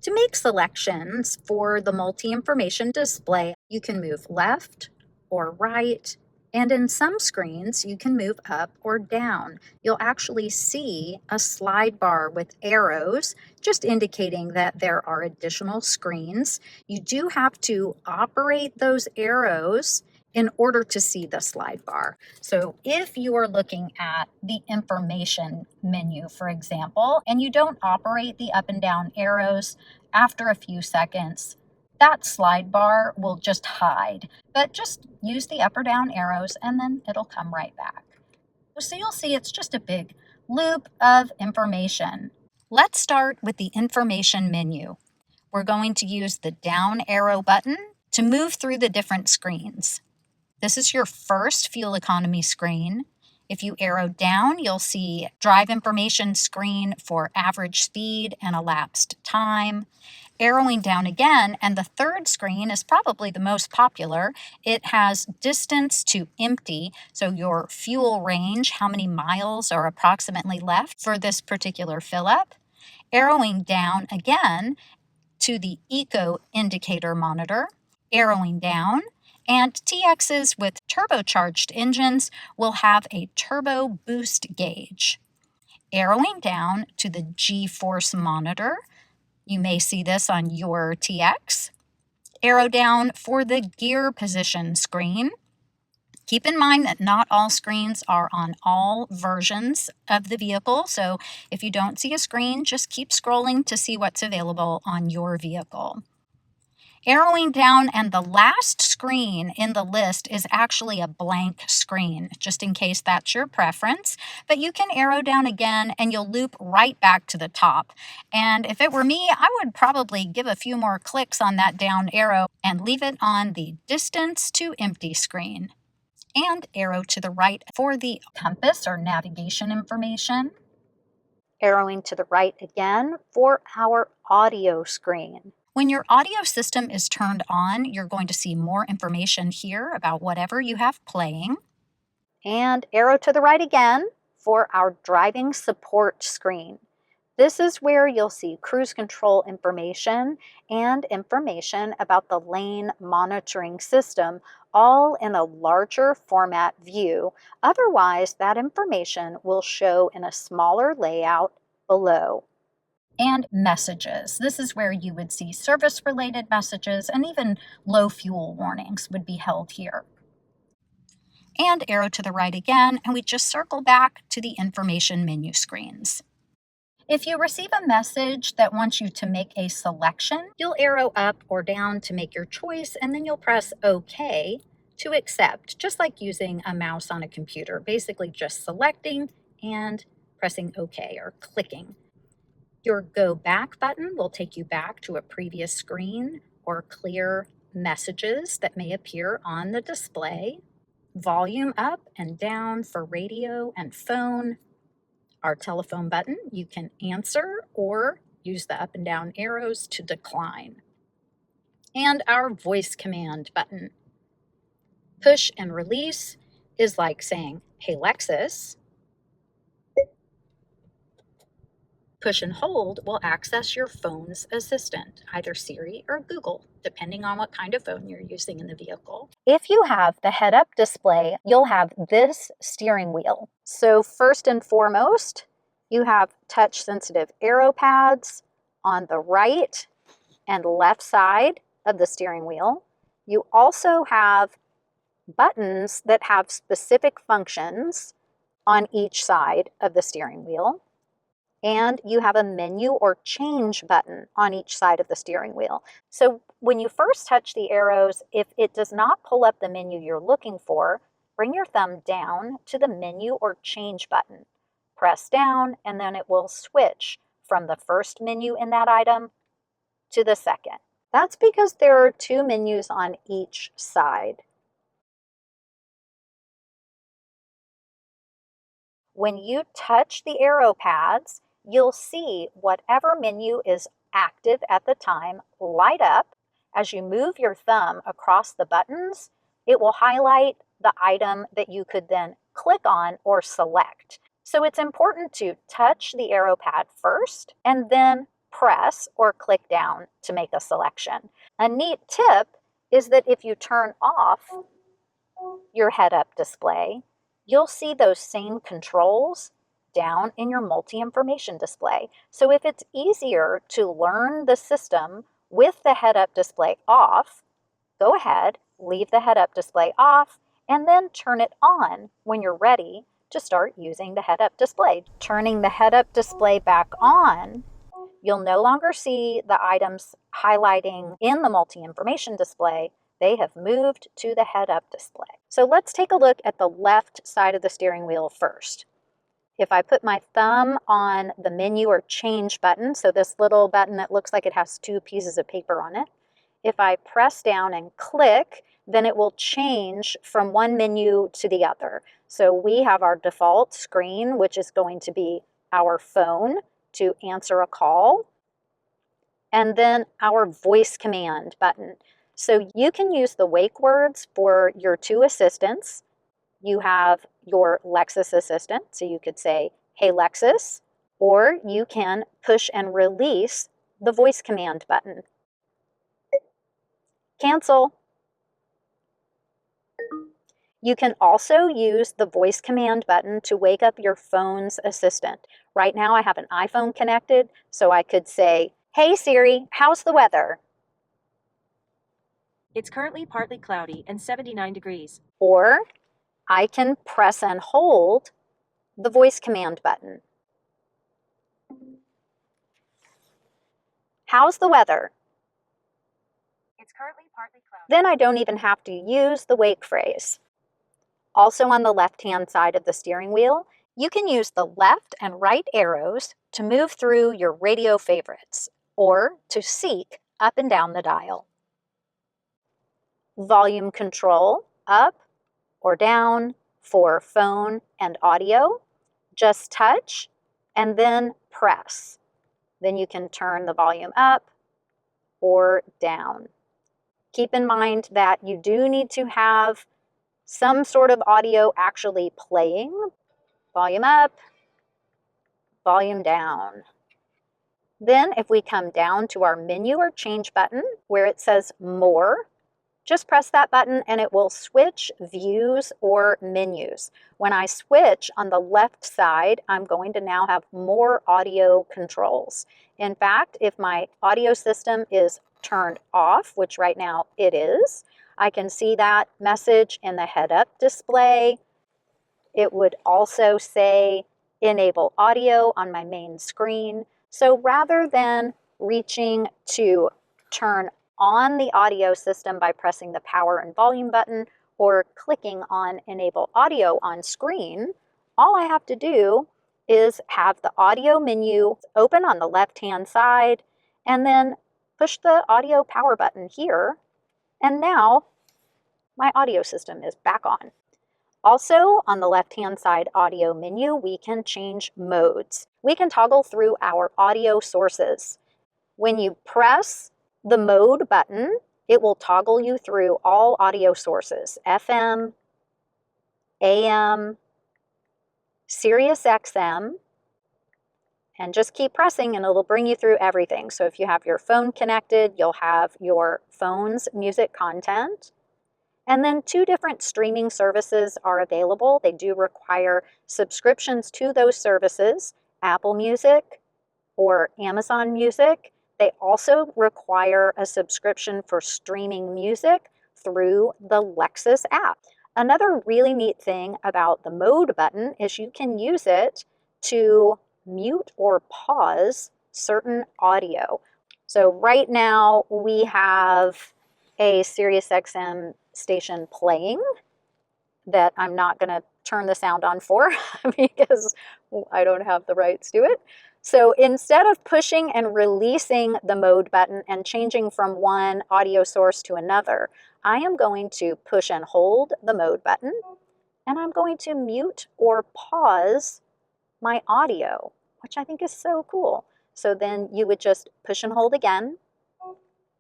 To make selections for the multi-information display, you can move left or right, and in some screens, you can move up or down. You'll actually see a slide bar with arrows, just indicating that there are additional screens. You do have to operate those arrows in order to see the slide bar. So if you are looking at the information menu, for example, and you don't operate the up and down arrows, after a few seconds, that slide bar will just hide. But just use the up or down arrows and then it'll come right back. So you'll see it's just a big loop of information. Let's start with the information menu. We're going to use the down arrow button to move through the different screens. This is your first fuel economy screen. If you arrow down, you'll see drive information screen for average speed and elapsed time. Arrowing down again, and the third screen is probably the most popular. It has distance to empty, so your fuel range, how many miles are approximately left for this particular fill up. Arrowing down again to the eco indicator monitor. Arrowing down, and TXs with turbocharged engines will have a turbo boost gauge. Arrowing down to the G-force monitor. You may see this on your TX. Arrow down for the gear position screen. Keep in mind that not all screens are on all versions of the vehicle, so if you don't see a screen, just keep scrolling to see what's available on your vehicle. Arrowing down, and the last screen in the list is actually a blank screen, just in case that's your preference. But you can arrow down again and you'll loop right back to the top. And if it were me, I would probably give a few more clicks on that down arrow and leave it on the distance to empty screen. And arrow to the right for the compass or navigation information. Arrowing to the right again for our audio screen. When your audio system is turned on, you're going to see more information here about whatever you have playing. And arrow to the right again for our driving support screen. This is where you'll see cruise control information and information about the lane monitoring system, all in a larger format view. Otherwise, that information will show in a smaller layout below. And messages. This is where you would see service-related messages, and even low fuel warnings would be held here. And arrow to the right again, and we just circle back to the information menu screens. If you receive a message that wants you to make a selection, you'll arrow up or down to make your choice, and then you'll press OK to accept, just like using a mouse on a computer, basically just selecting and pressing OK or clicking. Your Go Back button will take you back to a previous screen or clear messages that may appear on the display. Volume up and down for radio and phone. Our telephone button, you can answer or use the up and down arrows to decline. And our voice command button. Push and release is like saying, "Hey Lexus." Push and hold will access your phone's assistant, either Siri or Google, depending on what kind of phone you're using in the vehicle. If you have the head-up display, you'll have this steering wheel. So first and foremost, you have touch-sensitive arrow pads on the right and left side of the steering wheel. You also have buttons that have specific functions on each side of the steering wheel. and you have a menu or change button on each side of the steering wheel. So when you first touch the arrows, if it does not pull up the menu you're looking for, bring your thumb down to the menu or change button. Press down, and then it will switch from the first menu in that item to the second. That's because there are two menus on each side. When you touch the arrow pads, you'll see whatever menu is active at the time light up. As you move your thumb across the buttons, it will highlight the item that you could then click on or select. So it's important to touch the arrow pad first and then press or click down to make a selection. A neat tip is that if you turn off your head-up display, you'll see those same controls down in your multi-information display. So if it's easier to learn the system with the head-up display off, go ahead, leave the head-up display off, and then turn it on when you're ready to start using the head-up display. Turning the head-up display back on, you'll no longer see the items highlighting in the multi-information display. They have moved to the head-up display. So let's take a look at the left side of the steering wheel first. If I put my thumb on the menu or change button, so this little button that looks like it has two pieces of paper on it, if I press down and click, then it will change from one menu to the other. So we have our default screen, which is going to be our phone to answer a call, and then our voice command button. So you can use the wake words for your two assistants. You have your Lexus assistant, so you could say, "Hey Lexus," or you can push and release the voice command button. Cancel. You can also use the voice command button to wake up your phone's assistant. Right now I have an iPhone connected, so I could say, "Hey Siri, how's the weather?" It's currently partly cloudy and 79 degrees. Or I can press and hold the voice command button. How's the weather? It's currently partly cloudy. Then I don't even have to use the wake phrase. Also on the left-hand side of the steering wheel, you can use the left and right arrows to move through your radio favorites or to seek up and down the dial. Volume control, up or down for phone and audio. Just touch and then press. Then you can turn the volume up or down. Keep in mind that you do need to have some sort of audio actually playing. Volume up, volume down. Then if we come down to our menu or change button where it says more, just press that button and it will switch views or menus. When I switch on the left side, I'm going to now have more audio controls. In fact, if my audio system is turned off, which right now it is, I can see that message in the head-up display. It would also say enable audio on my main screen. So rather than reaching to turn on the audio system by pressing the power and volume button or clicking on enable audio on screen, all I have to do is have the audio menu open on the left-hand side and then push the audio power button here, and now my audio system is back on. Also, on the left-hand side audio menu, we can change modes. We can toggle through our audio sources. When you press the mode button, it will toggle you through all audio sources: FM, AM, Sirius XM, and just keep pressing and it'll bring you through everything. So if you have your phone connected, you'll have your phone's music content. And then 2 different streaming services are available. They do require subscriptions to those services, Apple Music or Amazon Music. They also require a subscription for streaming music through the Lexus app. Another really neat thing about the mode button is you can use it to mute or pause certain audio. So right now we have a SiriusXM station playing that I'm not going to turn the sound on for because I don't have the rights to it. So instead of pushing and releasing the mode button and changing from one audio source to another, I am going to push and hold the mode button, and I'm going to mute or pause my audio, which I think is so cool. So then you would just push and hold again,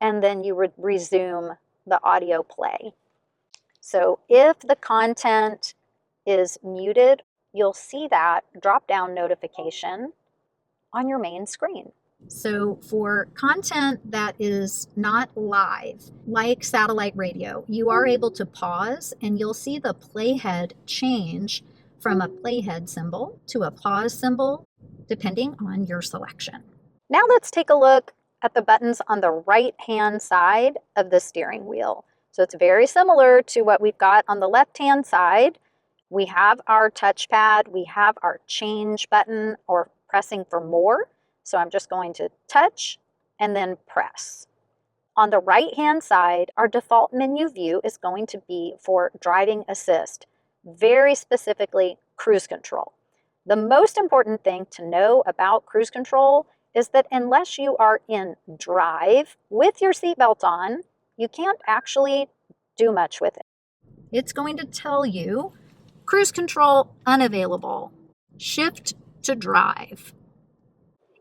and then you would resume the audio play. So if the content is muted, you'll see that drop-down notification on your main screen. So for content that is not live, like satellite radio, you are able to pause and you'll see the playhead change from a playhead symbol to a pause symbol, depending on your selection. Now let's take a look at the buttons on the right-hand side of the steering wheel. So it's very similar to what we've got on the left-hand side. We have our touchpad, we have our change button or pressing for more. So I'm just going to touch and then press. On the right-hand side, our default menu view is going to be for driving assist, very specifically cruise control. The most important thing to know about cruise control is that unless you are in drive with your seatbelt on, you can't actually do much with it. It's going to tell you cruise control unavailable. Shift to drive.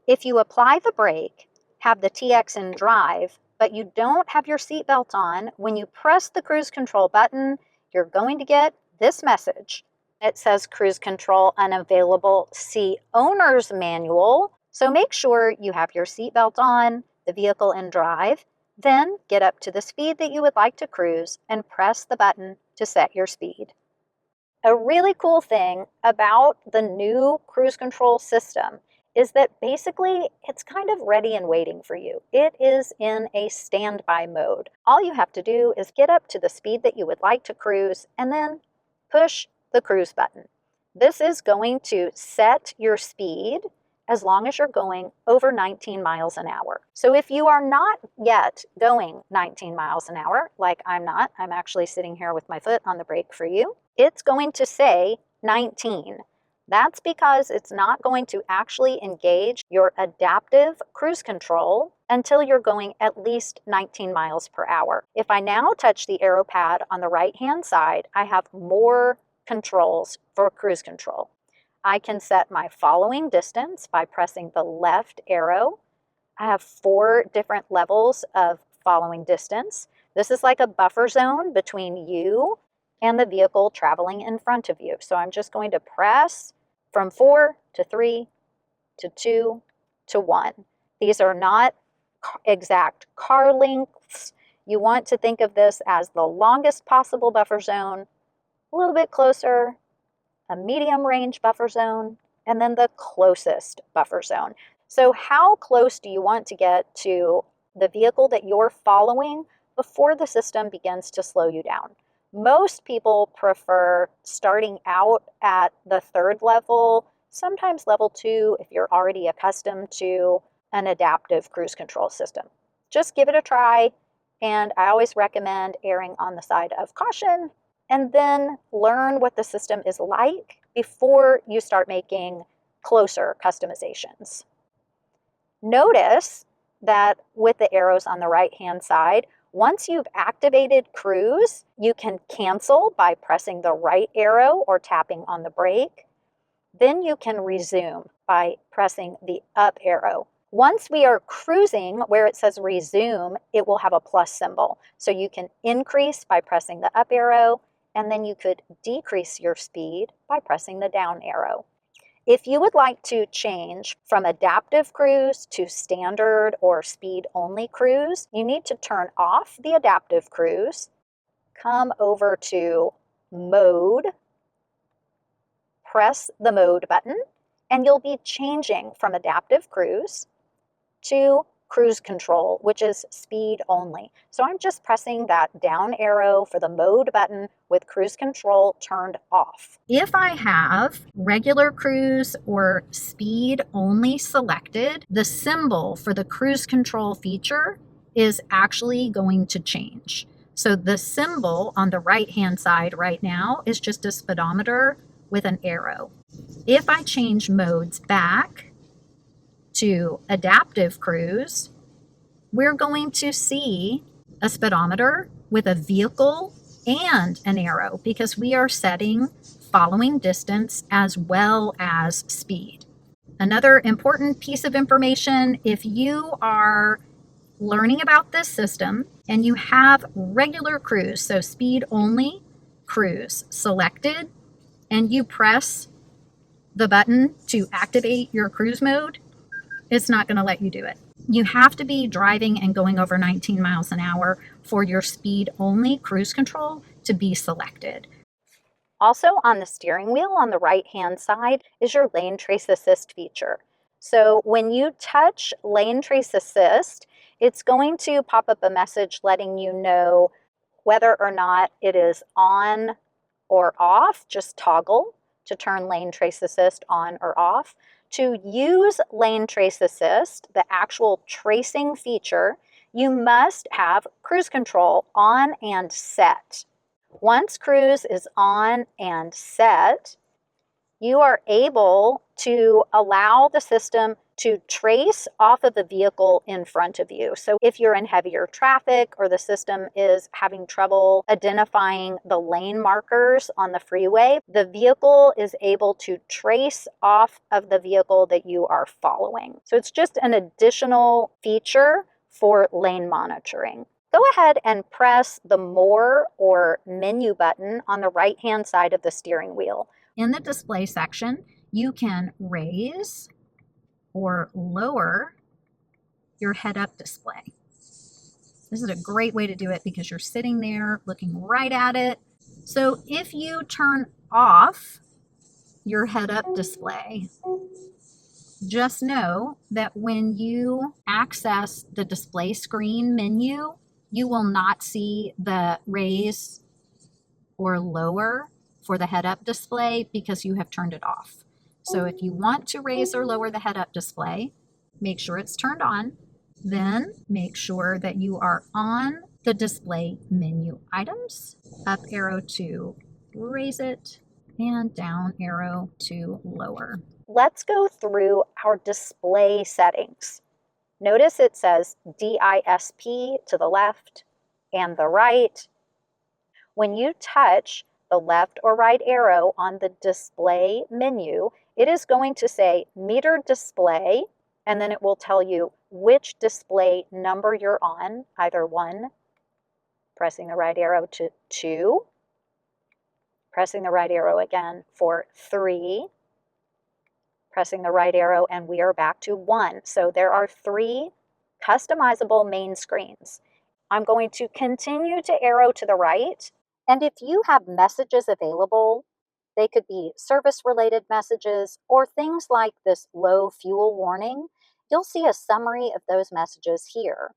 If you apply the brake, have the TX in drive, but you don't have your seatbelt on, when you press the cruise control button, you're going to get this message. It says cruise control unavailable, see owner's manual. So make sure you have your seatbelt on, the vehicle in drive, then get up to the speed that you would like to cruise and press the button to set your speed. A really cool thing about the new cruise control system is that basically it's kind of ready and waiting for you. It is in a standby mode. All you have to do is get up to the speed that you would like to cruise and then push the cruise button. This is going to set your speed as long as you're going over 19 miles an hour. So if you are not yet going 19 miles an hour, like I'm not, I'm actually sitting here with my foot on the brake for you, it's going to say 19. That's because it's not going to actually engage your adaptive cruise control until you're going at least 19 miles per hour. If I now touch the arrow pad on the right-hand side, I have more controls for cruise control. I can set my following distance by pressing the left arrow. I have 4 different levels of following distance. This is like a buffer zone between you and the vehicle traveling in front of you. So I'm just going to press from 4 to 3 to 2 to 1. These are not exact car lengths. You want to think of this as the longest possible buffer zone, a little bit closer, a medium range buffer zone, and then the closest buffer zone. So how close do you want to get to the vehicle that you're following before the system begins to slow you down? Most people prefer starting out at the 3rd level, sometimes level 2 if you're already accustomed to an adaptive cruise control system. Just give it a try, and I always recommend erring on the side of caution and then learn what the system is like before you start making closer customizations. Notice that with the arrows on the right-hand side, once you've activated cruise, you can cancel by pressing the right arrow or tapping on the brake. Then you can resume by pressing the up arrow. Once we are cruising, where it says resume, it will have a plus symbol. So you can increase by pressing the up arrow, and then you could decrease your speed by pressing the down arrow. If you would like to change from adaptive cruise to standard or speed-only cruise, you need to turn off the adaptive cruise, come over to mode, press the mode button, and you'll be changing from adaptive cruise to cruise control, which is speed only. So I'm just pressing that down arrow for the mode button with cruise control turned off. If I have regular cruise or speed only selected, the symbol for the cruise control feature is actually going to change. So the symbol on the right-hand side right now is just a speedometer with an arrow. If I change modes back to adaptive cruise, we're going to see a speedometer with a vehicle and an arrow because we are setting following distance as well as speed. Another important piece of information, if you are learning about this system and you have regular cruise, so speed only cruise selected, and you press the button to activate your cruise mode, it's not going to let you do it. You have to be driving and going over 19 miles an hour for your speed only cruise control to be selected. Also on the steering wheel on the right hand side is your lane trace assist feature. So when you touch lane trace assist, it's going to pop up a message letting you know whether or not it is on or off. Just toggle to turn lane trace assist on or off. To use lane trace assist, the actual tracing feature, you must have cruise control on and set. Once cruise is on and set, you are able to allow the system to trace off of the vehicle in front of you. So if you're in heavier traffic or the system is having trouble identifying the lane markers on the freeway, the vehicle is able to trace off of the vehicle that you are following. So it's just an additional feature for lane monitoring. Go ahead and press the More or Menu button on the right-hand side of the steering wheel. In the display section, you can raise or lower your head-up display. This is a great way to do it because you're sitting there looking right at it. So if you turn off your head-up display, just know that when you access the display screen menu, you will not see the raise or lower for the head-up display because you have turned it off. So if you want to raise or lower the head-up display, make sure it's turned on. Then make sure that you are on the display menu items. Up arrow to raise it and down arrow to lower. Let's go through our display settings. Notice it says DISP to the left and the right. When you touch the left or right arrow on the display menu, it is going to say meter display, and then it will tell you which display number you're on, either 1, pressing the right arrow to 2, pressing the right arrow again for 3, pressing the right arrow, and we are back to 1. So there are 3 customizable main screens. I'm going to continue to arrow to the right, and if you have messages available, they could be service-related messages or things like this low fuel warning. You'll see a summary of those messages here.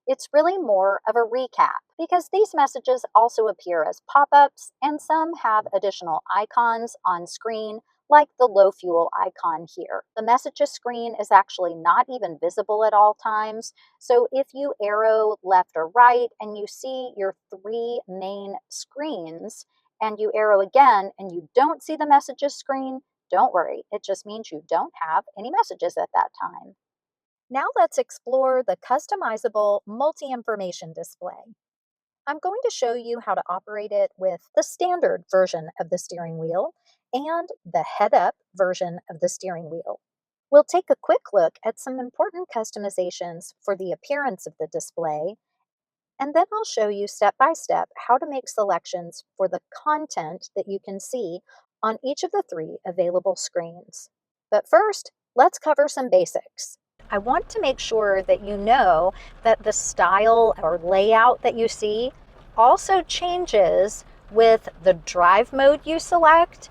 It's really more of a recap because these messages also appear as pop-ups and some have additional icons on screen like the low fuel icon here. The messages screen is actually not even visible at all times. So if you arrow left or right and you see your 3 main screens and you arrow again and you don't see the messages screen, don't worry. It just means you don't have any messages at that time. Now let's explore the customizable multi-information display. I'm going to show you how to operate it with the standard version of the steering wheel and the head-up version of the steering wheel. We'll take a quick look at some important customizations for the appearance of the display, and then I'll show you step by step how to make selections for the content that you can see on each of the 3 available screens. But first, let's cover some basics. I want to make sure that you know that the style or layout that you see also changes with the drive mode you select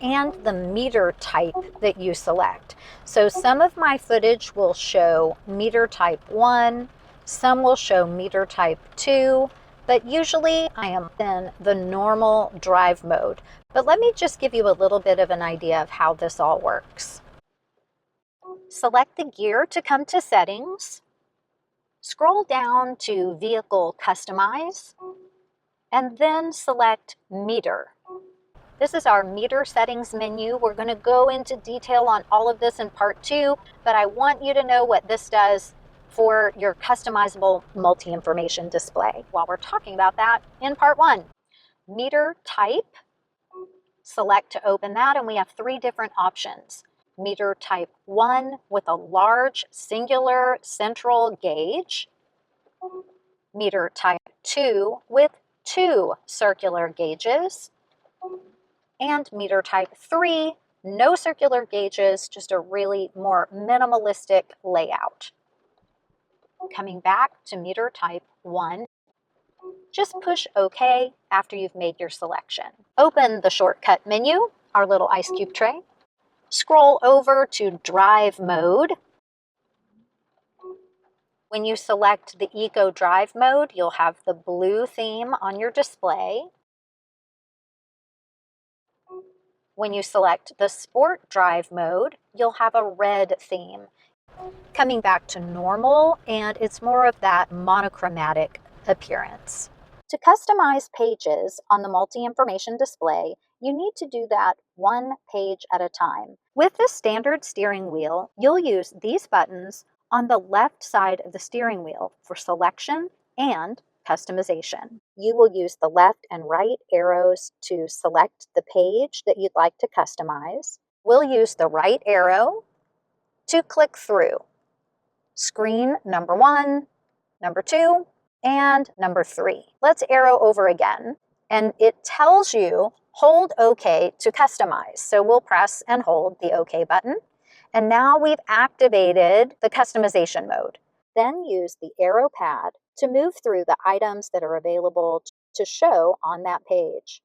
and the meter type that you select. So some of my footage will show meter type 1, some will show meter type 2, but usually I am in the normal drive mode. But let me just give you a little bit of an idea of how this all works. Select the gear to come to Settings, scroll down to Vehicle Customize, and then select Meter. This is our meter settings menu. We're going to go into detail on all of this in part 2, but I want you to know what this does for your customizable multi-information display while we're talking about that in part 1. Meter type, select to open that, and we have 3 different options. Meter type 1 with a large singular central gauge. Meter type 2 with 2 circular gauges. And meter type 3, no circular gauges, just a really more minimalistic layout. Coming back to meter type 1, just push OK after you've made your selection. Open the shortcut menu, our little ice cube tray. Scroll over to Drive Mode. When you select the Eco Drive Mode, you'll have the blue theme on your display. When you select the Sport Drive Mode, you'll have a red theme. Coming back to normal, and it's more of that monochromatic appearance. To customize pages on the multi-information display, you need to do that one page at a time. With the standard steering wheel, you'll use these buttons on the left side of the steering wheel for selection and customization. You will use the left and right arrows to select the page that you'd like to customize. We'll use the right arrow to click through screen number 1, number 2, and number 3. Let's arrow over again, and it tells you hold OK to customize. So we'll press and hold the OK button, and now we've activated the customization mode. Then use the arrow pad to move through the items that are available to show on that page.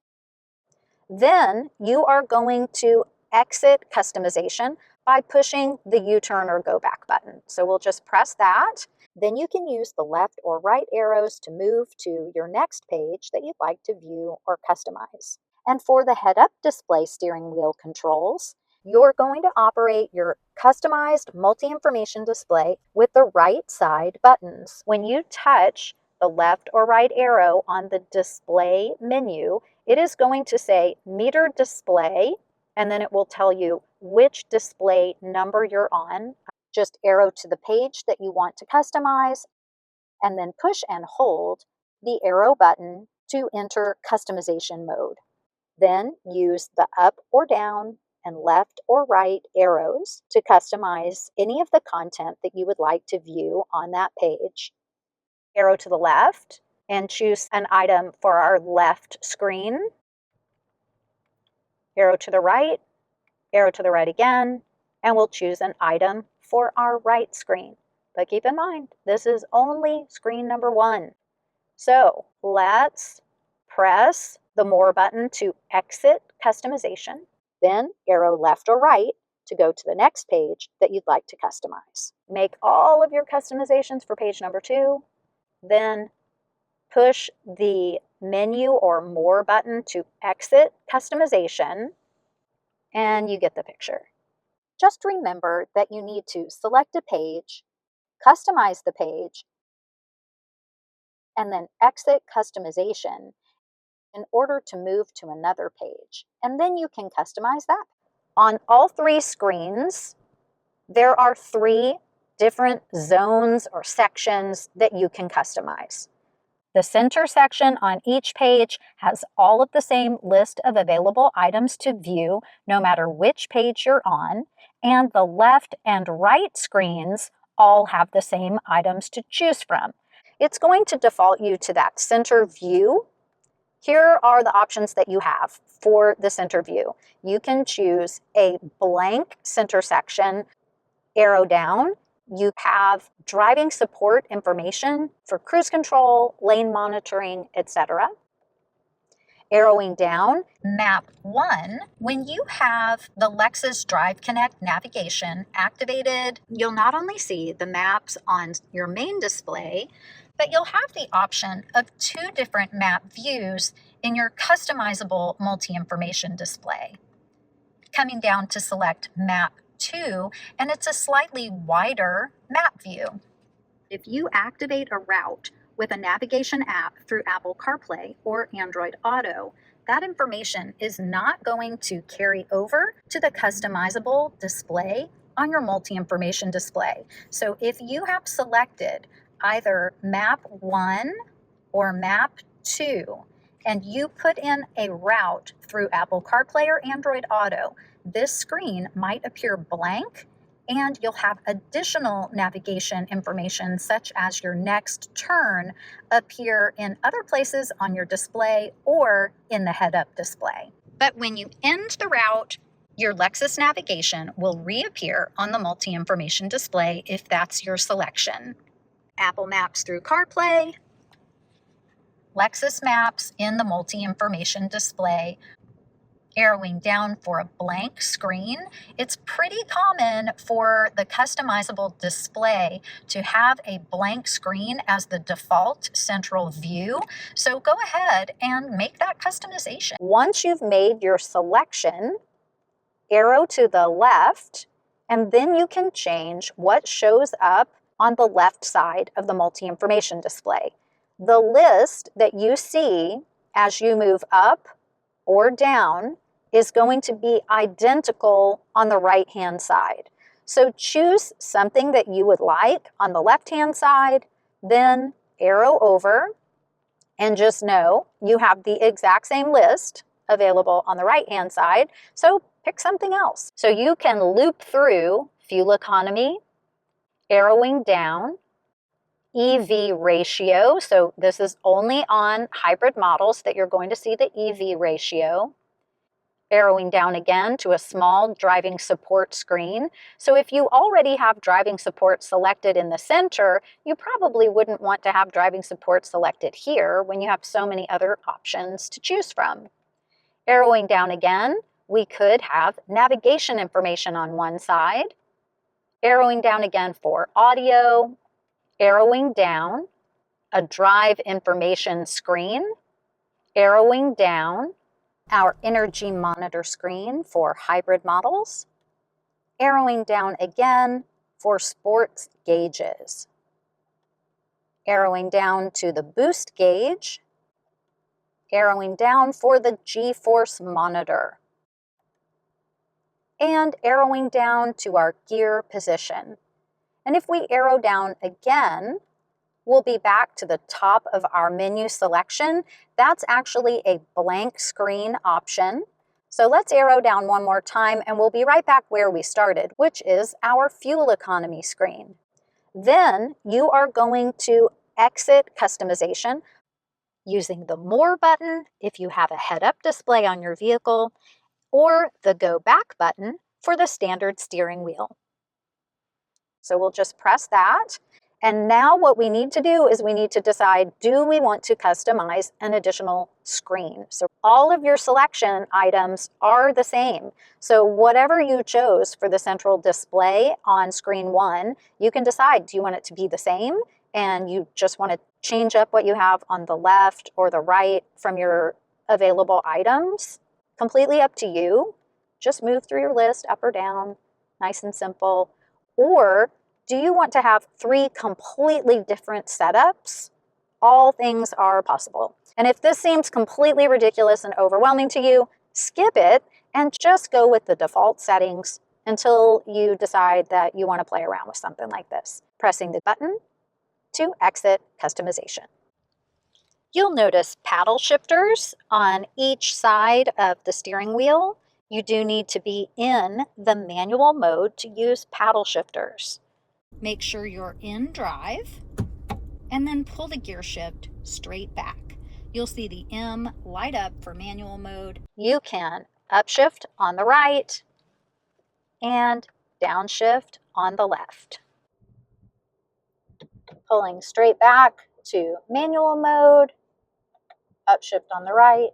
Then you are going to exit customization by pushing the U-turn or go back button. So we'll just press that. Then you can use the left or right arrows to move to your next page that you'd like to view or customize. And for the head-up display steering wheel controls, you're going to operate your customized multi-information display with the right side buttons. When you touch the left or right arrow on the display menu, it is going to say meter display, and then it will tell you which display number you're on. Just arrow to the page that you want to customize, and then push and hold the arrow button to enter customization mode. Then use the up or down and left or right arrows to customize any of the content that you would like to view on that page. Arrow to the left and choose an item for our left screen. Arrow to the right again, and we'll choose an item for our right screen. But keep in mind, this is only screen number 1. So let's press the More button to exit customization, then arrow left or right to go to the next page that you'd like to customize. Make all of your customizations for page number 2, then push the Menu or More button to exit customization, and you get the picture. Just remember that you need to select a page, customize the page, and then exit customization in order to move to another page. And then you can customize that. On all 3 screens, there are 3 different zones or sections that you can customize. The center section on each page has all of the same list of available items to view, no matter which page you're on, and the left and right screens all have the same items to choose from. It's going to default you to that center view. Here are the options that you have for the center view. You can choose a blank center section, arrow down. You have driving support information for cruise control, lane monitoring, etc. Arrowing down, map 1. When you have the Lexus Drive Connect navigation activated, you'll not only see the maps on your main display, but you'll have the option of 2 different map views in your customizable multi-information display. Coming down to select map 2, and it's a slightly wider map view. If you activate a route with a navigation app through Apple CarPlay or Android Auto, that information is not going to carry over to the customizable display on your multi-information display. So if you have selected either map 1 or map 2, and you put in a route through Apple CarPlay or Android Auto, this screen might appear blank, and you'll have additional navigation information such as your next turn appear in other places on your display or in the head-up display. But when you end the route, your Lexus navigation will reappear on the multi-information display if that's your selection. Apple Maps through CarPlay, Lexus Maps in the multi-information display. Arrowing down for a blank screen. It's pretty common for the customizable display to have a blank screen as the default central view. So go ahead and make that customization. Once you've made your selection, arrow to the left, and then you can change what shows up on the left side of the multi-information display. The list that you see as you move up or down is going to be identical on the right-hand side. So choose something that you would like on the left-hand side, then arrow over, and just know you have the exact same list available on the right-hand side, so pick something else. So you can loop through fuel economy, arrowing down, EV ratio, so this is only on hybrid models that you're going to see the EV ratio. Arrowing down again to a small driving support screen. So if you already have driving support selected in the center, you probably wouldn't want to have driving support selected here when you have so many other options to choose from. Arrowing down again, we could have navigation information on one side. Arrowing down again for audio. Arrowing down, a drive information screen. Arrowing down, our energy monitor screen for hybrid models, arrowing down again for sports gauges, arrowing down to the boost gauge, arrowing down for the G-force monitor, and arrowing down to our gear position. And if we arrow down again, we'll be back to the top of our menu selection. That's actually a blank screen option. So let's arrow down one more time and we'll be right back where we started, which is our fuel economy screen. Then you are going to exit customization using the More button if you have a head-up display on your vehicle, or the Go Back button for the standard steering wheel. So we'll just press that. And now what we need to do is we need to decide, do we want to customize an additional screen? So all of your selection items are the same. So whatever you chose for the central display on screen 1, you can decide, do you want it to be the same? And you just want to change up what you have on the left or the right from your available items? Completely up to you. Just move through your list up or down, nice and simple. Or do you want to have 3 completely different setups? All things are possible. And if this seems completely ridiculous and overwhelming to you, skip it and just go with the default settings until you decide that you want to play around with something like this. Pressing the button to exit customization. You'll notice paddle shifters on each side of the steering wheel. You do need to be in the manual mode to use paddle shifters. Make sure you're in drive and then pull the gear shift straight back. You'll see the M light up for manual mode. You can upshift on the right and downshift on the left. Pulling straight back to manual mode, upshift on the right,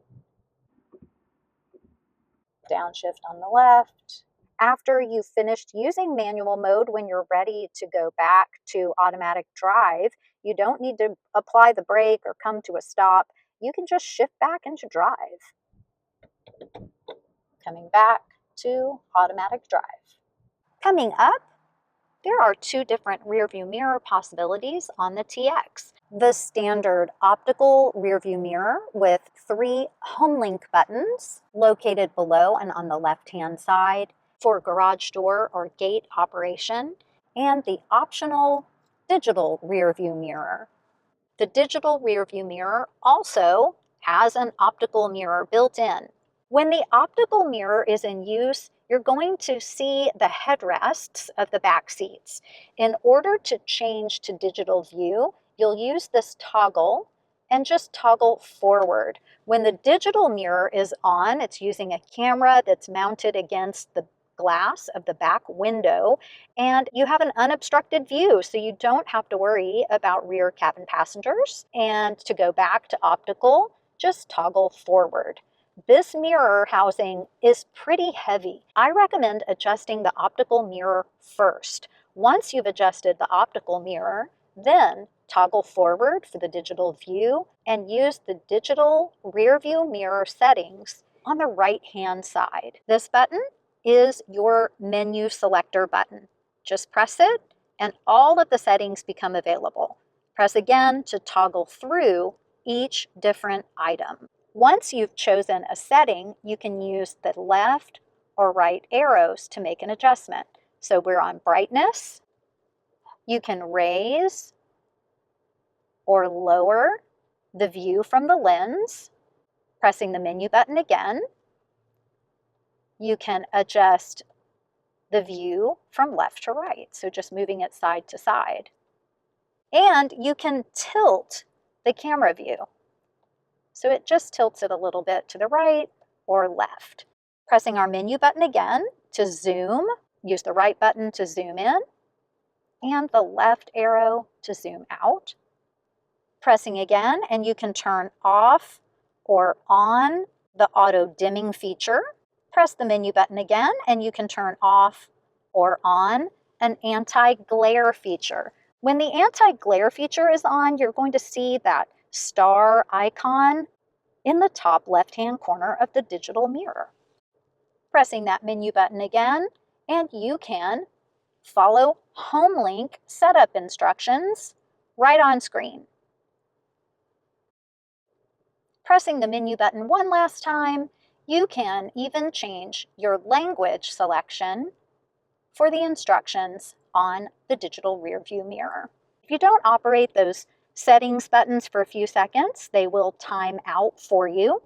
downshift on the left. After you've finished using manual mode, when you're ready to go back to automatic drive, you don't need to apply the brake or come to a stop. You can just shift back into drive. Coming back to automatic drive. Coming up, there are two different rear view mirror possibilities on the TX. The standard optical rear view mirror with 3 home link buttons located below and on the left-hand side for garage door or gate operation, and the optional digital rear view mirror. The digital rear view mirror also has an optical mirror built in. When the optical mirror is in use, you're going to see the headrests of the back seats. In order to change to digital view, you'll use this toggle and just toggle forward. When the digital mirror is on, it's using a camera that's mounted against the glass of the back window, and you have an unobstructed view, so you don't have to worry about rear cabin passengers. And to go back to optical, just toggle forward. This mirror housing is pretty heavy. I recommend adjusting the optical mirror first. Once you've adjusted the optical mirror, then toggle forward for the digital view and use the digital rear view mirror settings on the right-hand side. This button is your menu selector button. Just press it and all of the settings become available. Press again to toggle through each different item. Once you've chosen a setting, you can use the left or right arrows to make an adjustment. So we're on brightness. You can raise or lower the view from the lens, pressing the menu button again. You can adjust the view from left to right, so just moving it side to side. And you can tilt the camera view. So it just tilts it a little bit to the right or left. Pressing our menu button again to zoom, use the right button to zoom in, and the left arrow to zoom out. Pressing again, and you can turn off or on the auto dimming feature. Press the menu button again, and you can turn off or on an anti-glare feature. When the anti-glare feature is on, you're going to see that star icon in the top left-hand corner of the digital mirror. Pressing that menu button again, and you can follow home link setup instructions right on screen. Pressing the menu button one last time, you can even change your language selection for the instructions on the digital rear view mirror. If you don't operate those settings buttons for a few seconds, they will time out for you.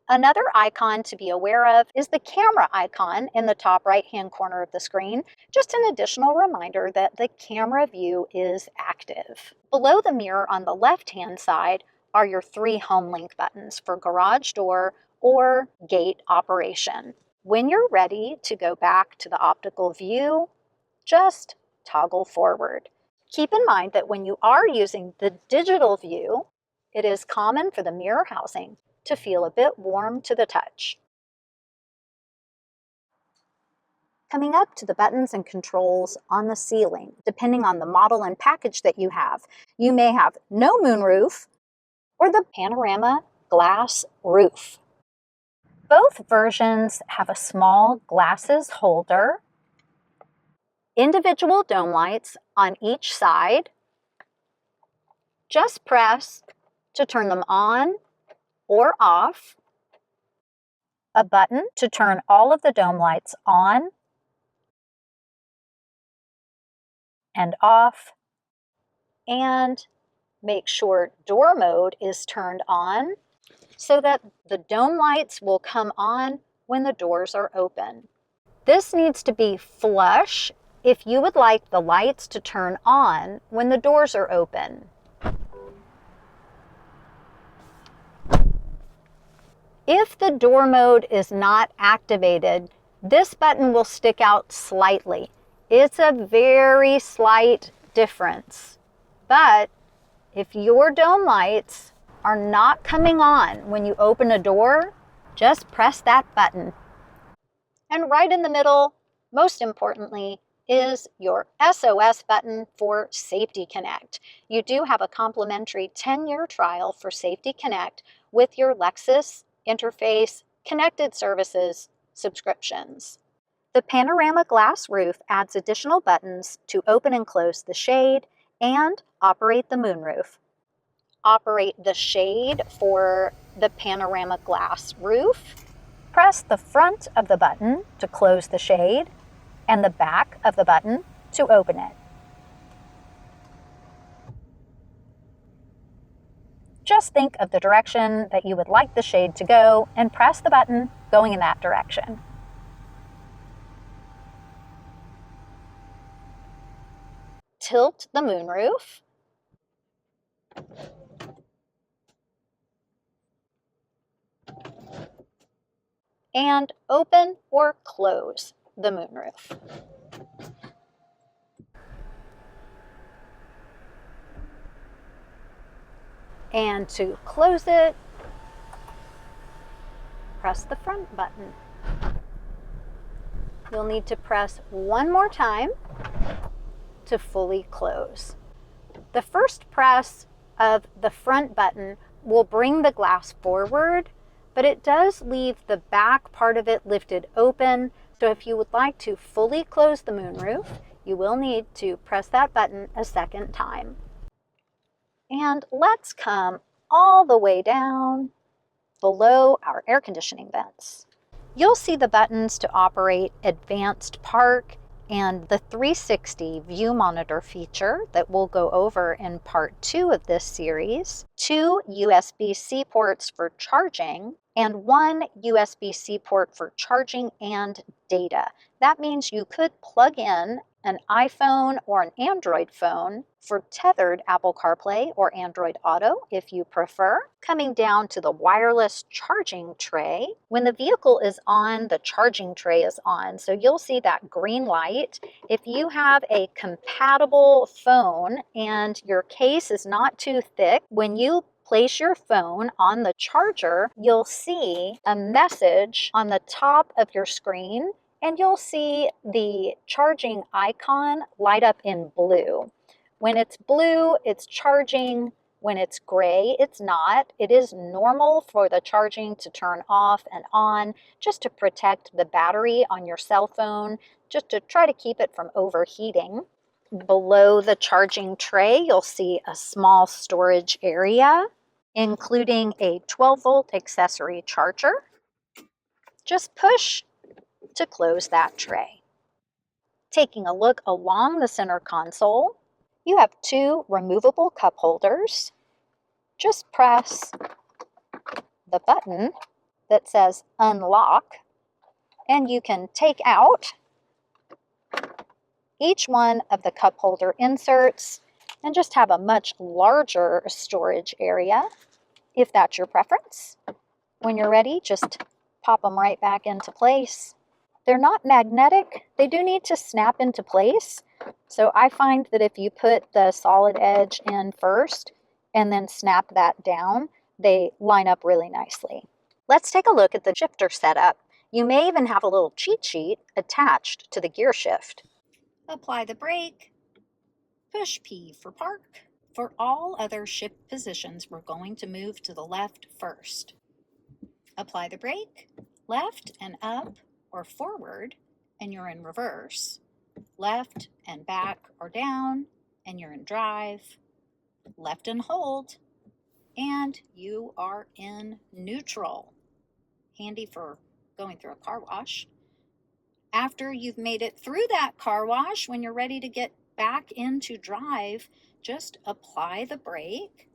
Another icon to be aware of is the camera icon in the top right-hand corner of the screen, just an additional reminder that the camera view is active. Below the mirror on the left-hand side are your 3 home link buttons for garage door or gate operation. When you're ready to go back to the optical view, just toggle forward. Keep in mind that when you are using the digital view, it is common for the mirror housing to feel a bit warm to the touch. Coming up to the buttons and controls on the ceiling, depending on the model and package that you have. You may have no moonroof or the panorama glass roof. Both versions have a small glasses holder, individual dome lights on each side. Just press to turn them on or off, a button to turn all of the dome lights on and off, and make sure door mode is turned on so that the dome lights will come on when the doors are open. This needs to be flush if you would like the lights to turn on when the doors are open. If the door mode is not activated, this button will stick out slightly. It's a very slight difference. But if your dome lights are not coming on when you open a door, just press that button. And right in the middle, most importantly, is your SOS button for Safety Connect. You do have a complimentary 10-year trial for Safety Connect with your Lexus Interface Connected Services subscriptions. The panorama glass roof adds additional buttons to open and close the shade and operate the moonroof. Operate the shade for the panorama glass roof. Press the front of the button to close the shade and the back of the button to open it. Just think of the direction that you would like the shade to go and press the button going in that direction. Tilt the moonroof. And open or close the moonroof. And to close it, press the front button. You'll need to press one more time to fully close. The first press of the front button will bring the glass forward, but it does leave the back part of it lifted open. So if you would like to fully close the moonroof, you will need to press that button a second time. And let's come all the way down below our air conditioning vents. You'll see the buttons to operate Advanced Park and the 360 view monitor feature that we'll go over in part 2 of this series, 2 USB-C ports for charging, and 1 USB-C port for charging and data. That means you could plug in an iPhone or an Android phone for tethered Apple CarPlay or Android Auto if you prefer. Coming down to the wireless charging tray, when the vehicle is on, the charging tray is on. So you'll see that green light. If you have a compatible phone and your case is not too thick, when you place your phone on the charger, you'll see a message on the top of your screen, and you'll see the charging icon light up in blue. When it's blue, it's charging. When it's gray, it's not. It is normal for the charging to turn off and on just to protect the battery on your cell phone, just to try to keep it from overheating. Below the charging tray, you'll see a small storage area, including a 12-volt accessory charger. Just push to close that tray. Taking a look along the center console, you have 2 removable cup holders. Just press the button that says unlock, and you can take out each one of the cup holder inserts and just have a much larger storage area if that's your preference. When you're ready, just pop them right back into place. They're not magnetic. They do need to snap into place. So I find that if you put the solid edge in first and then snap that down, they line up really nicely. Let's take a look at the shifter setup. You may even have a little cheat sheet attached to the gear shift. Apply the brake, push P for park. For all other shift positions, we're going to move to the left first. Apply the brake, left and up or forward, and you're in reverse. Left and back or down, and you're in drive. Left and hold, and you are in neutral. Handy for going through a car wash. After you've made it through that car wash, when you're ready to get back into drive, just apply the brake,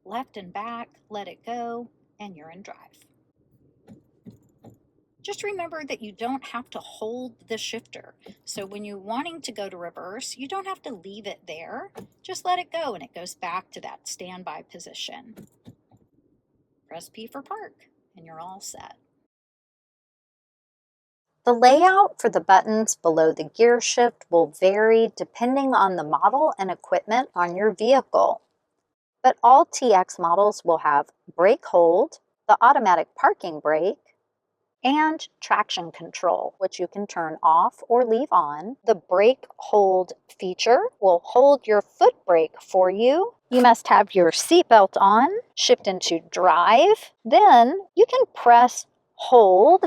left and back, let it go, and you're in drive. Just remember that you don't have to hold the shifter. So when you're wanting to go to reverse, you don't have to leave it there. Just let it go and it goes back to that standby position. Press P for park and you're all set. The layout for the buttons below the gear shift will vary depending on the model and equipment on your vehicle. But all TX models will have brake hold, the automatic parking brake, and traction control, which you can turn off or leave on. The brake hold feature will hold your foot brake for you. You must have your seatbelt on, shift into drive. Then you can press hold.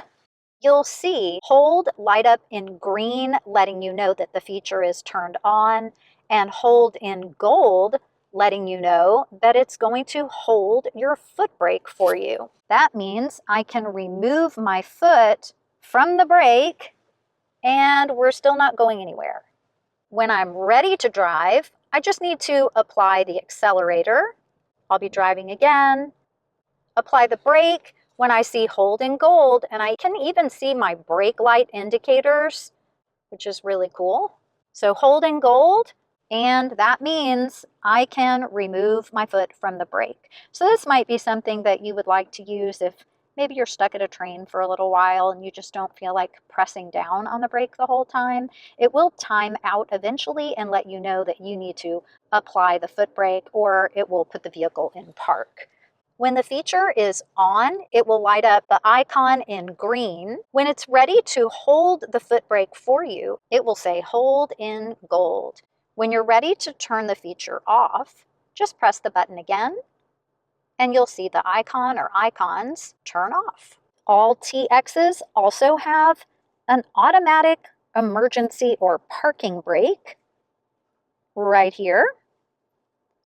You'll see hold light up in green, letting you know that the feature is turned on, and hold in gold, letting you know that it's going to hold your foot brake for you. That means I can remove my foot from the brake and we're still not going anywhere. When I'm ready to drive, I just need to apply the accelerator. I'll be driving again, apply the brake. When I see hold in gold, and I can even see my brake light indicators, which is really cool. So hold in gold, and that means I can remove my foot from the brake. So this might be something that you would like to use if maybe you're stuck at a train for a little while and you just don't feel like pressing down on the brake the whole time. It will time out eventually and let you know that you need to apply the foot brake, or it will put the vehicle in park. When the feature is on, it will light up the icon in green. When it's ready to hold the foot brake for you, it will say hold in gold. When you're ready to turn the feature off, just press the button again, and you'll see the icon or icons turn off. All TXs also have an automatic emergency or parking brake right here.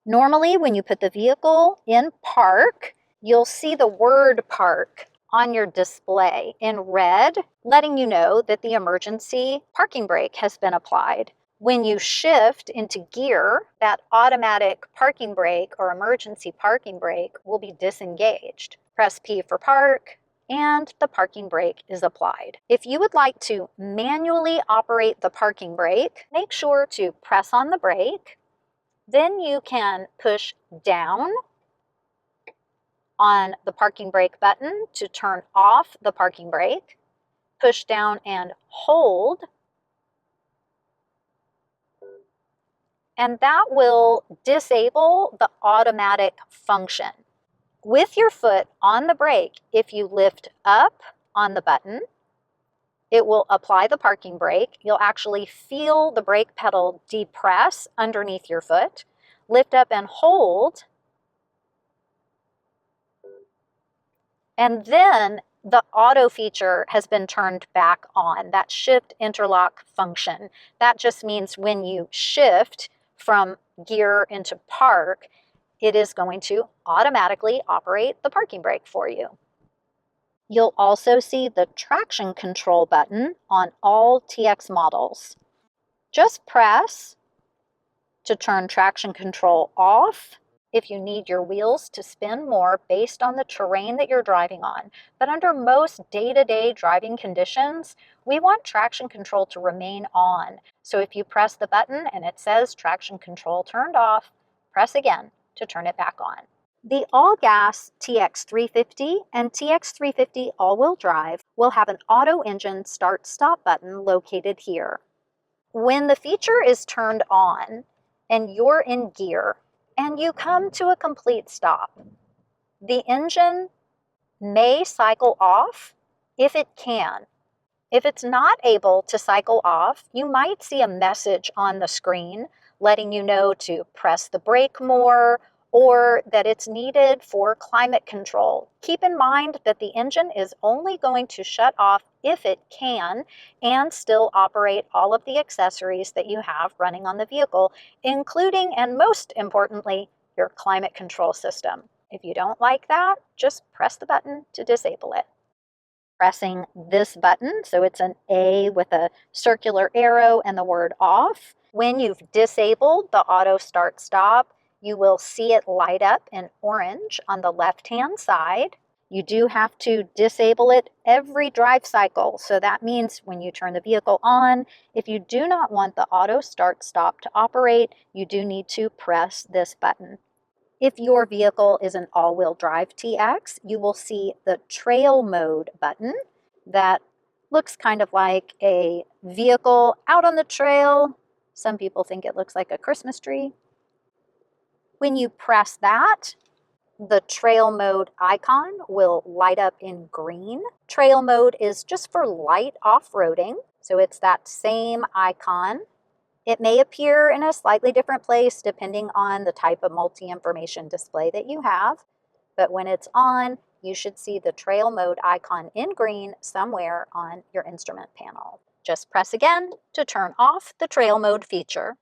Normally, when you put the vehicle in park, you'll see the word park on your display in red, letting you know that the emergency parking brake has been applied. When you shift into gear, that automatic parking brake or emergency parking brake will be disengaged. Press P for park, and the parking brake is applied. If you would like to manually operate the parking brake, make sure to press on the brake. Then you can push down on the parking brake button to turn off the parking brake. Push down and hold. And that will disable the automatic function. With your foot on the brake, if you lift up on the button, it will apply the parking brake. You'll actually feel the brake pedal depress underneath your foot. Lift up and hold. And then the auto feature has been turned back on, that shift interlock function. That just means when you shift from gear into park, it is going to automatically operate the parking brake for you. You'll also see the traction control button on all TX models. Just press to turn traction control off if you need your wheels to spin more based on the terrain that you're driving on. But under most day-to-day driving conditions, we want traction control to remain on. So if you press the button and it says traction control turned off, press again to turn it back on. The all-gas TX350 and TX350 all-wheel drive will have an auto engine start-stop button located here. When the feature is turned on and you're in gear and you come to a complete stop, the engine may cycle off if it can. If it's not able to cycle off, you might see a message on the screen letting you know to press the brake more or that it's needed for climate control. Keep in mind that the engine is only going to shut off if it can and still operate all of the accessories that you have running on the vehicle, including and most importantly, your climate control system. If you don't like that, just press the button to disable it. Pressing this button, so it's an A with a circular arrow and the word off. When you've disabled the auto start stop, you will see it light up in orange on the left-hand side. You do have to disable it every drive cycle. So that means when you turn the vehicle on, if you do not want the auto start stop to operate, you do need to press this button. If your vehicle is an all-wheel drive TX, you will see the trail mode button that looks kind of like a vehicle out on the trail. Some people think it looks like a Christmas tree. When you press that, The trail mode icon will light up in green. Trail mode is just for light off-roading, so it's that same icon. It may appear in a slightly different place depending on the type of multi-information display that you have, but when it's on, you should see the trail mode icon in green somewhere on your instrument panel. Just press again to turn off the trail mode feature.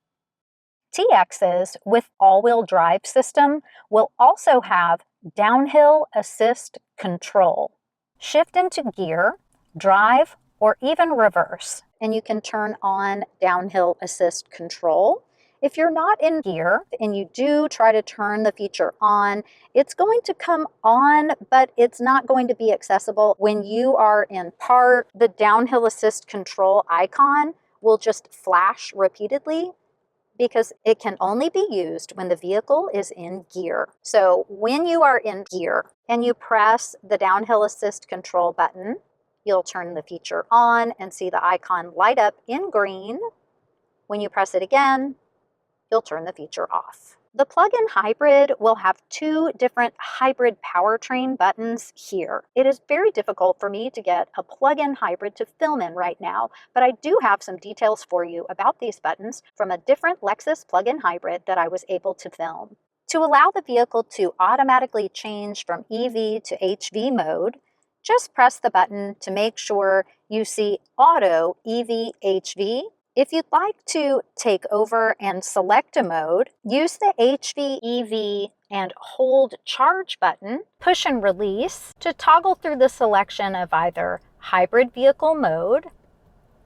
TXs with all-wheel drive system will also have downhill assist control. Shift into gear, drive, or even reverse, and you can turn on downhill assist control. If you're not in gear and you do try to turn the feature on, it's going to come on, but it's not going to be accessible when you are in park. The downhill assist control icon will just flash repeatedly because it can only be used when the vehicle is in gear. So when you are in gear and you press the downhill assist control button, you'll turn the feature on and see the icon light up in green. When you press it again, you'll turn the feature off. The plug-in hybrid will have two different hybrid powertrain buttons here. It is very difficult for me to get a plug-in hybrid to film in right now, but I do have some details for you about these buttons from a different Lexus plug-in hybrid that I was able to film. To allow the vehicle to automatically change from EV to HV mode, just press the button to make sure you see Auto EV HV. If you'd like to take over and select a mode, use the HV EV and hold charge button, push and release to toggle through the selection of either hybrid vehicle mode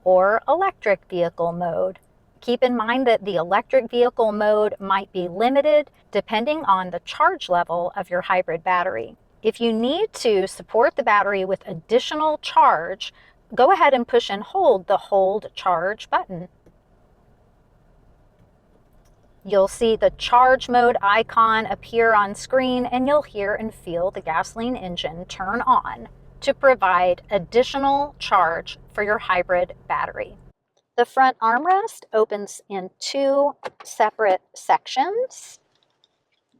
or electric vehicle mode. Keep in mind that the electric vehicle mode might be limited depending on the charge level of your hybrid battery. If you need to support the battery with additional charge, go ahead and push and hold the hold charge button. You'll see the charge mode icon appear on screen and you'll hear and feel the gasoline engine turn on to provide additional charge for your hybrid battery. The front armrest opens in two separate sections.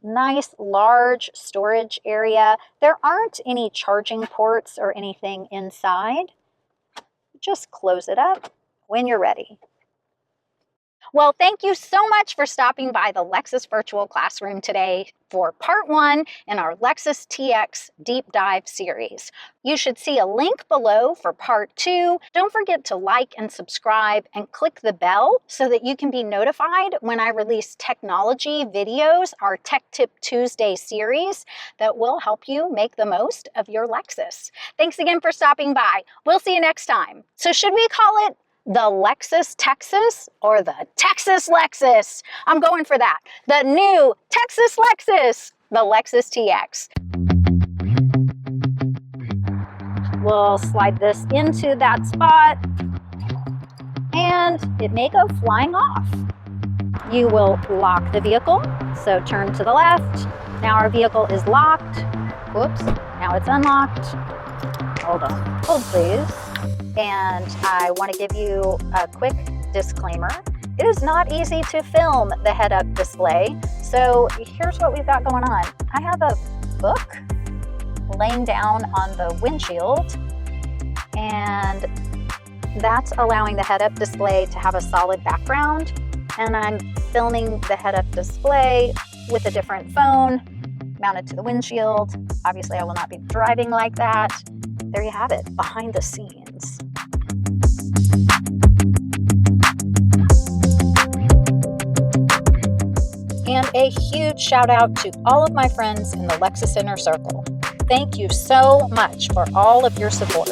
Nice large storage area. There aren't any charging ports or anything inside. Just close it up when you're ready. Well, thank you so much for stopping by the Lexus Virtual Classroom today for part 1 in our Lexus TX Deep Dive series. You should see a link below for part 2. Don't forget to like and subscribe and click the bell so that you can be notified when I release technology videos, our Tech Tip Tuesday series that will help you make the most of your Lexus. Thanks again for stopping by. We'll see you next time. So should we call it the Lexus Texas or the Texas Lexus? I'm going for that. The new Texas Lexus, the Lexus TX. We'll slide this into that spot and it may go flying off. You will lock the vehicle, so turn to the left. Now our vehicle is locked. Whoops, now it's unlocked. Hold on, hold please. And I want to give you a quick disclaimer. It is not easy to film the head-up display, so here's what we've got going on. I have a book laying down on the windshield, and that's allowing the head-up display to have a solid background, and I'm filming the head-up display with a different phone mounted to the windshield. Obviously, I will not be driving like that. There you have it, behind the scenes. And a huge shout out to all of my friends in the Lexus Inner Circle. Thank you so much for all of your support.